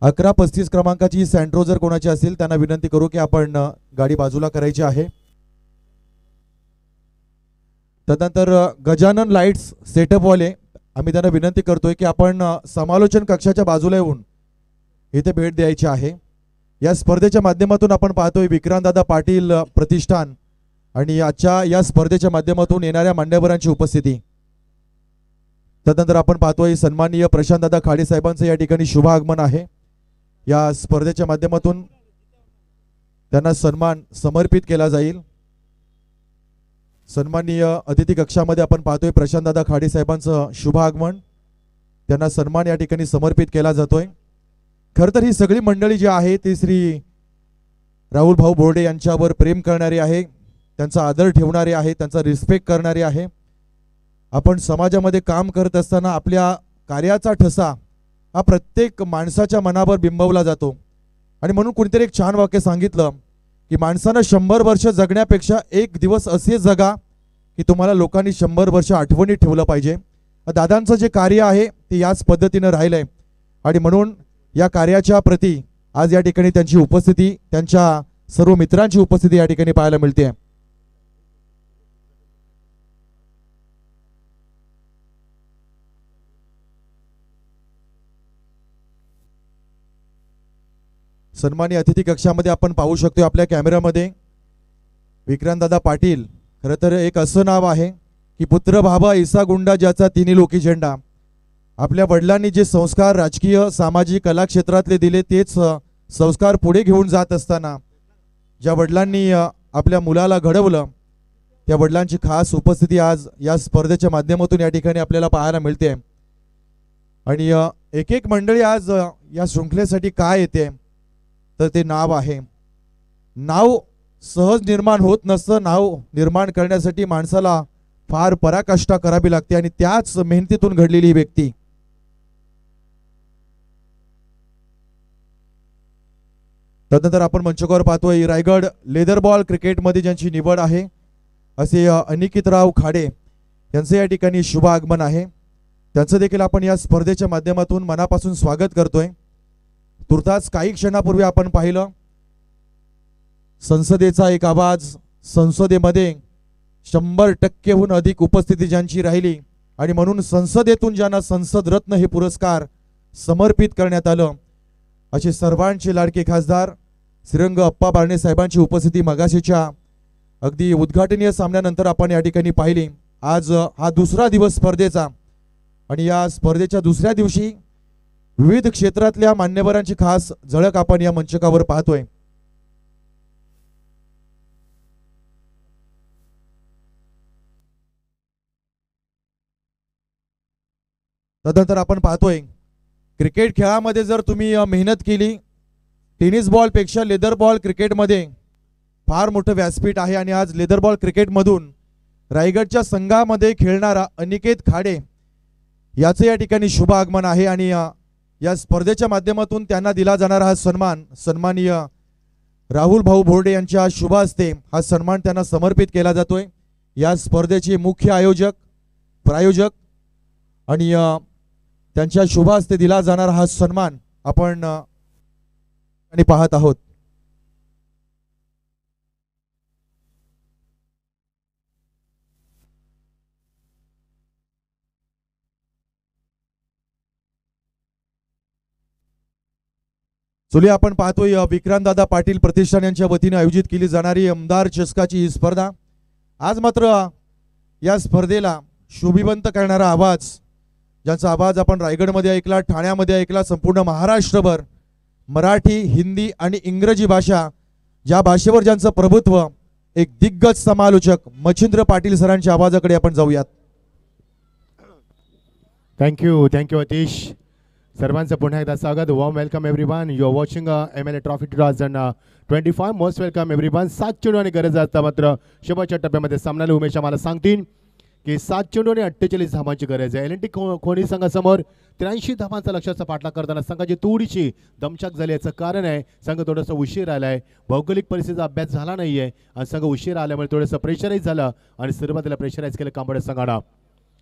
Speaker 1: 1135 क्रमांकाची सँट्रो जर कोणाची असेल त्यांना विनंती करू की आपण गाडी बाजूला करायची आहे. त्यानंतर गजानन लाईट्स सेटअप वाले आम्ही त्यांना विनंती करतोय की आपण समालोचन कक्षाच्या बाजूला येऊन इथे भेट द्यायची आहे. या स्पर्धेच्या माध्यमातून आपण पाहतोय विक्रांतदादा पाटील प्रतिष्ठान आणि आजच्या या स्पर्धेच्या माध्यमातून येणाऱ्या मान्यवरांची उपस्थिती. त्यानंतर आपण पाहतोय सन्माननीय प्रशांतदादा खाडे साहेबांचं या ठिकाणी शुभ आगमन आहे. या स्पर्धेच्या माध्यमातून त्यांना सन्मान समर्पित केला जाईल. सन्माननीय अतिथी कक्षामध्ये आपण पाहतोय प्रशांतदादा खाडे साहेबांचं शुभ आगमन, त्यांना सन्मान या ठिकाणी समर्पित केला जातोय. खरं तर ही सगळी मंडळी जी आहे ती श्री राहुल भाऊ बोर्डे यांच्यावर प्रेम करणारी आहे, त्यांचा आदर ठेवणारी आहे, त्यांचा रिस्पेक्ट करणारी आहे. आपण समाजामध्ये काम करत असताना आपल्या कार्याचा ठसा हा प्रत्येक माणसाच्या मनावर बिंबवला जातो. आणि म्हणून कुणीतरी एक छान वाक्य सांगितलं की माणसानं 100 वर्ष जगण्यापेक्षा एक दिवस असे जगा की तुम्हाला लोकांनी 100 वर्ष आठवणीत ठेवलं पाहिजे. दादांचं जे कार्य आहे ते याच पद्धतीनं राहिलंय आणि म्हणून या कार्याच्या प्रती आज या ठिकाणी त्यांची उपस्थिती, त्यांच्या सर्व मित्रांची उपस्थिती या ठिकाणी पाहायला मिळते. सन्मानी अतिथी कक्षामध्ये आपण पाहू शकतो आपल्या कॅमेऱ्यामध्ये विक्रांतदादा पाटील. खरं तर एक असं नाव आहे की पुत्र भाबा ईसा गुंडा ज्याचा तिन्ही लोकी झेंडा. आपल्या वडिलांनी जे संस्कार राजकीय सामाजिक कला क्षेत्रातले दिले तेच संस्कार पुढे घेऊन जात असताना ज्या वडिलांनी आपल्या मुलाला घडवलं त्या वडिलांची खास उपस्थिती आज या स्पर्धेच्या माध्यमातून या ठिकाणी आपल्याला पाहायला मिळते. आणि एक एक मंडळी आज या शृंखलेसाठी काय येते तर ते नाव आहे. नाव सहज निर्माण होत नसतं, नाव निर्माण करण्यासाठी माणसाला फार पराकाष्ठा करावी लागते आणि त्याच मेहनतीतून घडलेली व्यक्ती. त्यानंतर आपण मंचकावर पाहतोय रायगड लेदर बॉल क्रिकेटमध्ये ज्यांची निवड आहे असे अनिकेतराव खाडे यांचे या ठिकाणी शुभ आगमन आहे. त्यांचं देखील आपण या स्पर्धेच्या माध्यमातून मनापासून स्वागत करतोय. तुर्तास काही क्षणापूर्वी आपण पाहिलं संसदेचा एक आवाज, संसदेमध्ये 100% अधिक उपस्थिती ज्यांची राहिली आणि म्हणून संसदेतून ज्यांना संसद रत्न हे पुरस्कार समर्पित करण्यात आलं असे सर्वांचे लाडके खासदार श्रीरंग अप्पा बारणे साहेबांची उपस्थिती मगाशीच्या अगदी उद्घाटनीय सामन्यानंतर आपण या ठिकाणी पाहिली. आज हा दुसरा दिवस स्पर्धेचा आणि या स्पर्धेच्या दुसऱ्या दिवशी विविध क्षेत्रातल्या मान्यवरांची खास झळक आपण या मंचकावर पाहतोय. त्यानंतर आपण पाहतोय क्रिकेट खेळामध्ये जर तुम्ही मेहनत केली, टेनिस बॉल पेक्षा लेदर बॉल क्रिकेटमध्ये फार मोठं व्यासपीठ आहे. आणि आज लेदर बॉल क्रिकेटमधून रायगडच्या संघामध्ये खेळणारा अनिकेत खाडे याचे या ठिकाणी शुभ आगमन आहे. आणि या स्पर्धेच्या माध्यमातून त्यांना दिला जाणारा हा सन्मान सन्माननीय राहुल भाऊ बोर्डे यांच्या शुभ हस्ते हा सन्मान त्यांना समर्पित केला जातोय. या स्पर्धेचे मुख्य आयोजक, प्रायोजक आणि त्यांच्या शुभ हस्ते दिला जाणारा हा सन्मान आपण पाहत आहोत. चुली आपण पाहतोय विक्रांतदादा पाटील प्रतिष्ठान यांच्या वतीने आयोजित केली जाणारी आमदार चषकाची ही स्पर्धा. आज मात्र या स्पर्धेला शोभिवंत करणारा आवाज, ज्यांचा आवाज आपण रायगडमध्ये ऐकला, ठाण्यामध्ये ऐकला, संपूर्ण महाराष्ट्रभर मराठी, हिंदी आणि इंग्रजी भाषा ज्या भाषेवर ज्यांचं प्रभुत्व, एक दिग्गज समालोचक मच्छिंद्र पाटील सरांच्या आवाजाकडे आपण जाऊयात.
Speaker 4: थँक्यू अतिश. सर्वांचं पुन्हा एकदा स्वागत. Warm welcome everyone. You are watching MLA trophy 2025. Most welcome everyone. 7 चेंडू आणि गरज असता मात्र शेवटच्या टप्प्यामध्ये सामन्याला उमेश आम्हाला सांगतील की 7 चेंडू आणि 48 धावांची गरज आहे. एल&टी कोणी संघासमोर 83 धावांचा लक्ष्याचा पाठलाग करताना संघाची थोडीशी दमछाक झाली. याचं कारण आहे संघ थोडासा उशीर आलाय, भौगोलिक परिस्थितीचा अभ्यास झाला नाहीये आणि संघ उशीर आल्यामुळे थोडंसं प्रेशराईज झालं आणि सुरुवातीला प्रेशराईज केलं कांबोडे संघानं.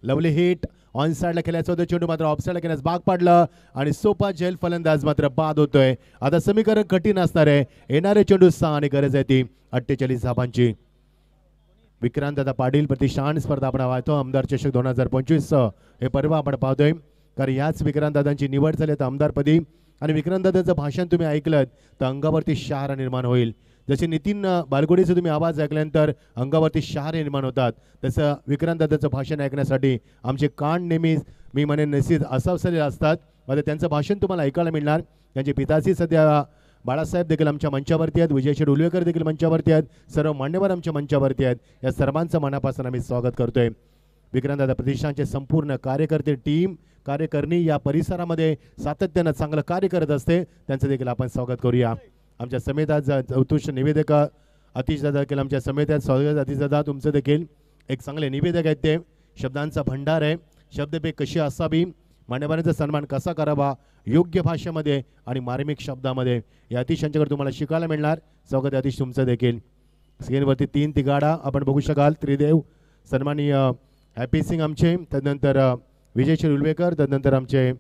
Speaker 4: लवली हिट ऑन साइडला खेळायचं होतं, चेंडू मात्र ऑफ साइडला खेळण्यास भाग पाडलं आणि सोपा झेल फलंदाज मात्र बाद होतोय. आता समीकरण कठीण असणार आहे. येणारे चेंडू 6 आणि गरज आहे ती 48 धावांची. विक्रांत दादा पाटील प्रतिष्ठान स्पर्धा आपण पाहतो. आमदार चषक 2025 हे पर्व आपण पाहतोय, कारण याच विक्रांत दादांची निवड झाली आहे आमदारपदी. आणि विक्रांत दादाचं भाषण तुम्ही ऐकलं तर अंगावरती शहारा निर्माण होईल. जसे नितीन बालगुडीचं तुम्ही आवाज ऐकल्यानंतर अंगावरती शहारे निर्माण होतात, तसं विक्रांत दादाचं भाषण ऐकण्यासाठी आमचे कान नेहमीच मी म्हणेन नसीब आसावलेले असतात. मात्र त्यांचं भाषण तुम्हाला ऐकायला मिळणार. त्यांचे पिताजी सध्या बाळासाहेब देखील आमच्या मंचावरती आहेत, विजय शेठ उलवेकर देखील मंचावरती आहेत, सर्व मान्यवर आमच्या मंचावरती आहेत. या सर्वांचं मनापासून आम्ही स्वागत करतोय. विक्रांत दादा प्रतिष्ठानचे संपूर्ण कार्यकर्ते टीम कार्यकर्णी या परिसरामध्ये सातत्यानं चांगलं कार्य करत असते, त्यांचं देखील आपण स्वागत करूया. आमच्या समेत आज चौतुष्ट निवेदक अतिश दादा देखील आमच्या समेत आहेत. स्वागत अतिश दादा, तुमचं देखील एक चांगले निवेदक आहेत. ते शब्दांचा भंडार आहे. शब्दपे कशी असावी, मान्यवरांचा सन्मान कसा करावा योग्य भाषेमध्ये आणि मार्मिक शब्दामध्ये, या अतिश यांच्याकडे तुम्हाला शिकायला मिळणार. स्वागत आहे अतिश तुमचं देखील. स्क्रीनवरती 3 तिगाडा आपण बघू शकाल. त्रिदेव सन्माननीय हॅपी सिंग आमचे, त्यानंतर विजय शेठ उलवेकर, त्यानंतर आमचे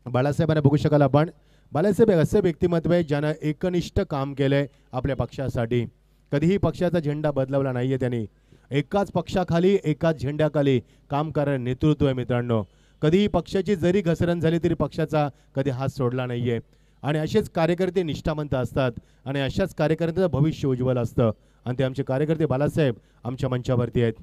Speaker 4: बाळासाहेबांना बघू शकाल आपण. बाळासाहेब असे व्यक्तिमत्व आहे ज्यानं एकनिष्ठ काम केलंय आपल्या पक्षासाठी. कधीही पक्षाचा झेंडा बदलवला नाहीये त्यांनी. एकाच पक्षाखाली एकाच झेंड्याखाली काम करणारे नेतृत्व आहे मित्रांनो. कधीही पक्षाची जरी घसरण झाली तरी पक्षाचा कधी हात सोडला नाहीये. आणि असेच कार्यकर्ते निष्ठावंत असतात आणि अशाच कार्यकर्त्यांचं भविष्य उज्ज्वल असतं. आणि ते आमचे कार्यकर्ते बाळासाहेब आमच्या मंचावरती आहेत.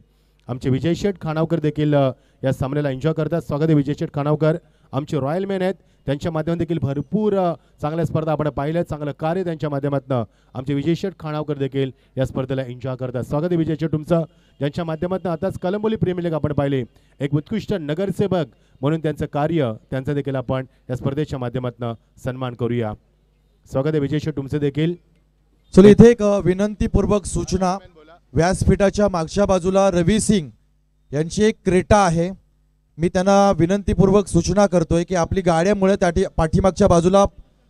Speaker 4: आमचे विजय शेठ खानावकर देखील या सामन्याला एन्जॉय करतात. स्वागत आहे विजय शेठ खानावकर. आमचे रॉयल मॅन आहेत, त्यांच्या माध्यमातून देखील भरपूर चांगल्या स्पर्धा आपण पाहिल्या, चांगलं कार्य त्यांच्या माध्यमातून आमचे विजय शेठ खानावकर देखील या स्पर्धेला एन्जॉय करतात. स्वागत आहे विजय शेठ तुमचं, ज्यांच्या माध्यमातून आताच कलंबोली प्रीमियर लीग आपण पाहिले. एक उत्कृष्ट नगरसेवक म्हणून त्यांचं कार्य, त्यांचं देखील आपण या स्पर्धेच्या माध्यमातून सन्मान करूया. स्वागत आहे विजय शेठ तुमचं देखील.
Speaker 1: चलो इथे एक विनंतीपूर्वक सूचना. व्यासपीठाच्या मागच्या बाजूला रवी सिंग यांची एक क्रेटा आहे. मी त्यांना विनंतीपूर्वक सूचना करतोय की आपली गाड्यामुळे त्या पाठीमागच्या बाजूला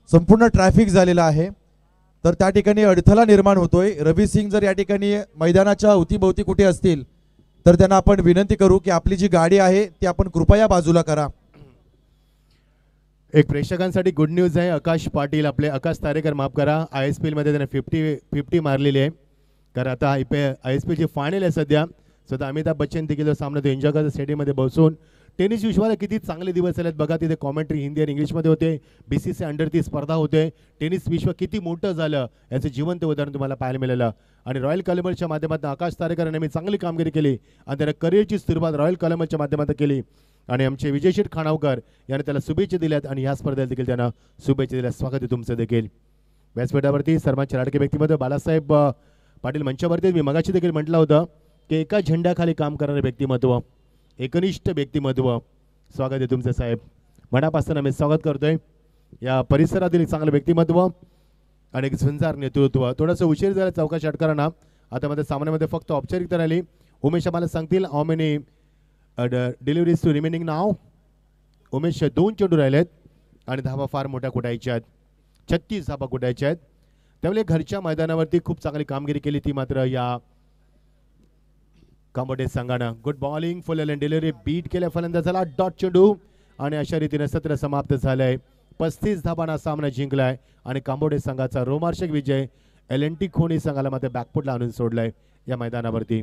Speaker 1: संपूर्ण ट्रॅफिक झालेला आहे, तर त्या ठिकाणी अडथळा निर्माण होतोय. रवी सिंग जर या ठिकाणी मैदानाच्या अवतीभोवती कुठे असतील तर त्यांना आपण विनंती करू की आपली जी गाडी आहे ती आपण कृपया बाजूला करा.
Speaker 4: एक प्रेक्षकांसाठी गुड न्यूज आहे. आकाश पाटील आपले आकाश तारेकर माफ करा, ISPL मध्ये त्याने 50 मारलेली आहे. कारण आता ISPL ची फायनल आहे सध्या. स्वतः अमिताभ बच्चन देखील सामना तो एन्जॉय करतात स्टेडियममध्ये बसून. टेनिस विश्वाला किती चांगले दिवस आलेत बघा. तिथे कॉमेंट्री हिंदी आणि इंग्लिशमध्ये होते. BCCI अंडर-30 स्पर्धा होते. टेनिस विश्व किती मोठं झालं याचं जिवंत उदाहरण तुम्हाला पाहायला मिळालं. आणि रॉयल कलमलच्या माध्यमातून आकाश तारेकर यांनी चांगली कामगिरी केली आणि त्याला करिअरची सुरुवात रॉयल कलमलच्या माध्यमातून केली. आणि आमचे विजय शेठ खानावकर यांनी त्याला शुभेच्छा दिल्यात आणि ह्या स्पर्धेला देखील त्यांना शुभेच्छा दिल्या. स्वागत आहे तुमचं देखील. व्यासपीठावरती सर्वांचे लाडके व्यक्तिमत्व बाळासाहेब पाटील मंचावरती. मी मगाशी देखील म्हटलं होतं की एका झेंड्याखाली काम करणारे व्यक्तिमत्व, एकनिष्ठ व्यक्तिमत्व. स्वागत आहे तुमचं साहेब, मनापासून आम्ही स्वागत करतोय. या परिसरातील चांगलं व्यक्तिमत्व आणि एक झुंजार नेतृत्व. थोडंसं उशीर झाला चौका षटकारांना. आता मध्ये सामन्यामध्ये फक्त औपचारिकता राहिली. उमेश आम्हाला सांगतील how many deliveries to remaining now. Umesh 2 चेंडू राहिलेत आणि धावा फार मोठ्या कुटायच्या आहेत. 36 धावा कुटायच्या आहेत. त्यामुळे घरच्या मैदानावरती खूप चांगली कामगिरी केली ती मात्र या कांबोडे संघानं. Good bowling, full end delivery beat केल्या फलंदाजाला. डॉट चेंडू आणि अशा रीतीने सत्र समाप्त झालंय. 35 धावांना सामना जिंकलाय आणि कांबोडे संघाचा रोमार्चक विजय L&T खोणी संघाला मात्र बॅकफुटला आणून सोडलाय या मैदानावरती.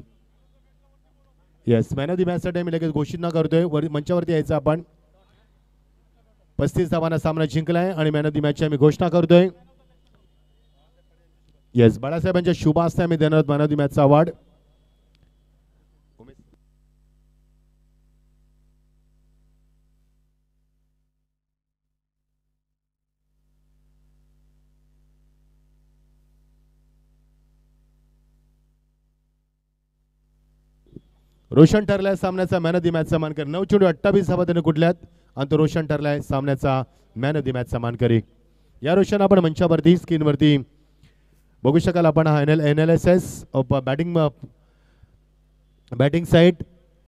Speaker 4: येस, मॅन ऑफ द मॅचसाठी मी लगेच घोषणा करतोय. मंचावरती यायचं आपण. 35 धावांना सामना जिंकलाय आणि मॅन ऑफ द मॅचची आम्ही घोषणा करतोय. येस, बाळासाहेबांच्या शुभ हस्ते आम्ही देणार मॅन ऑफ द मॅचचा अवॉर्ड. रोशन ठरलाय सामन्याचा मॅन ऑफ द मॅचचा मानकरी. 9 चेंडू 28 धावा त्याने कुठल्यात आणि तो रोशन ठरलाय सामन्याचा मॅन ऑफ द मॅचचा मानकरी. या रोशन आपण मंचावरती स्क्रीनवरती बघू शकाल आपण. हा NLSS बॅटिंग साईट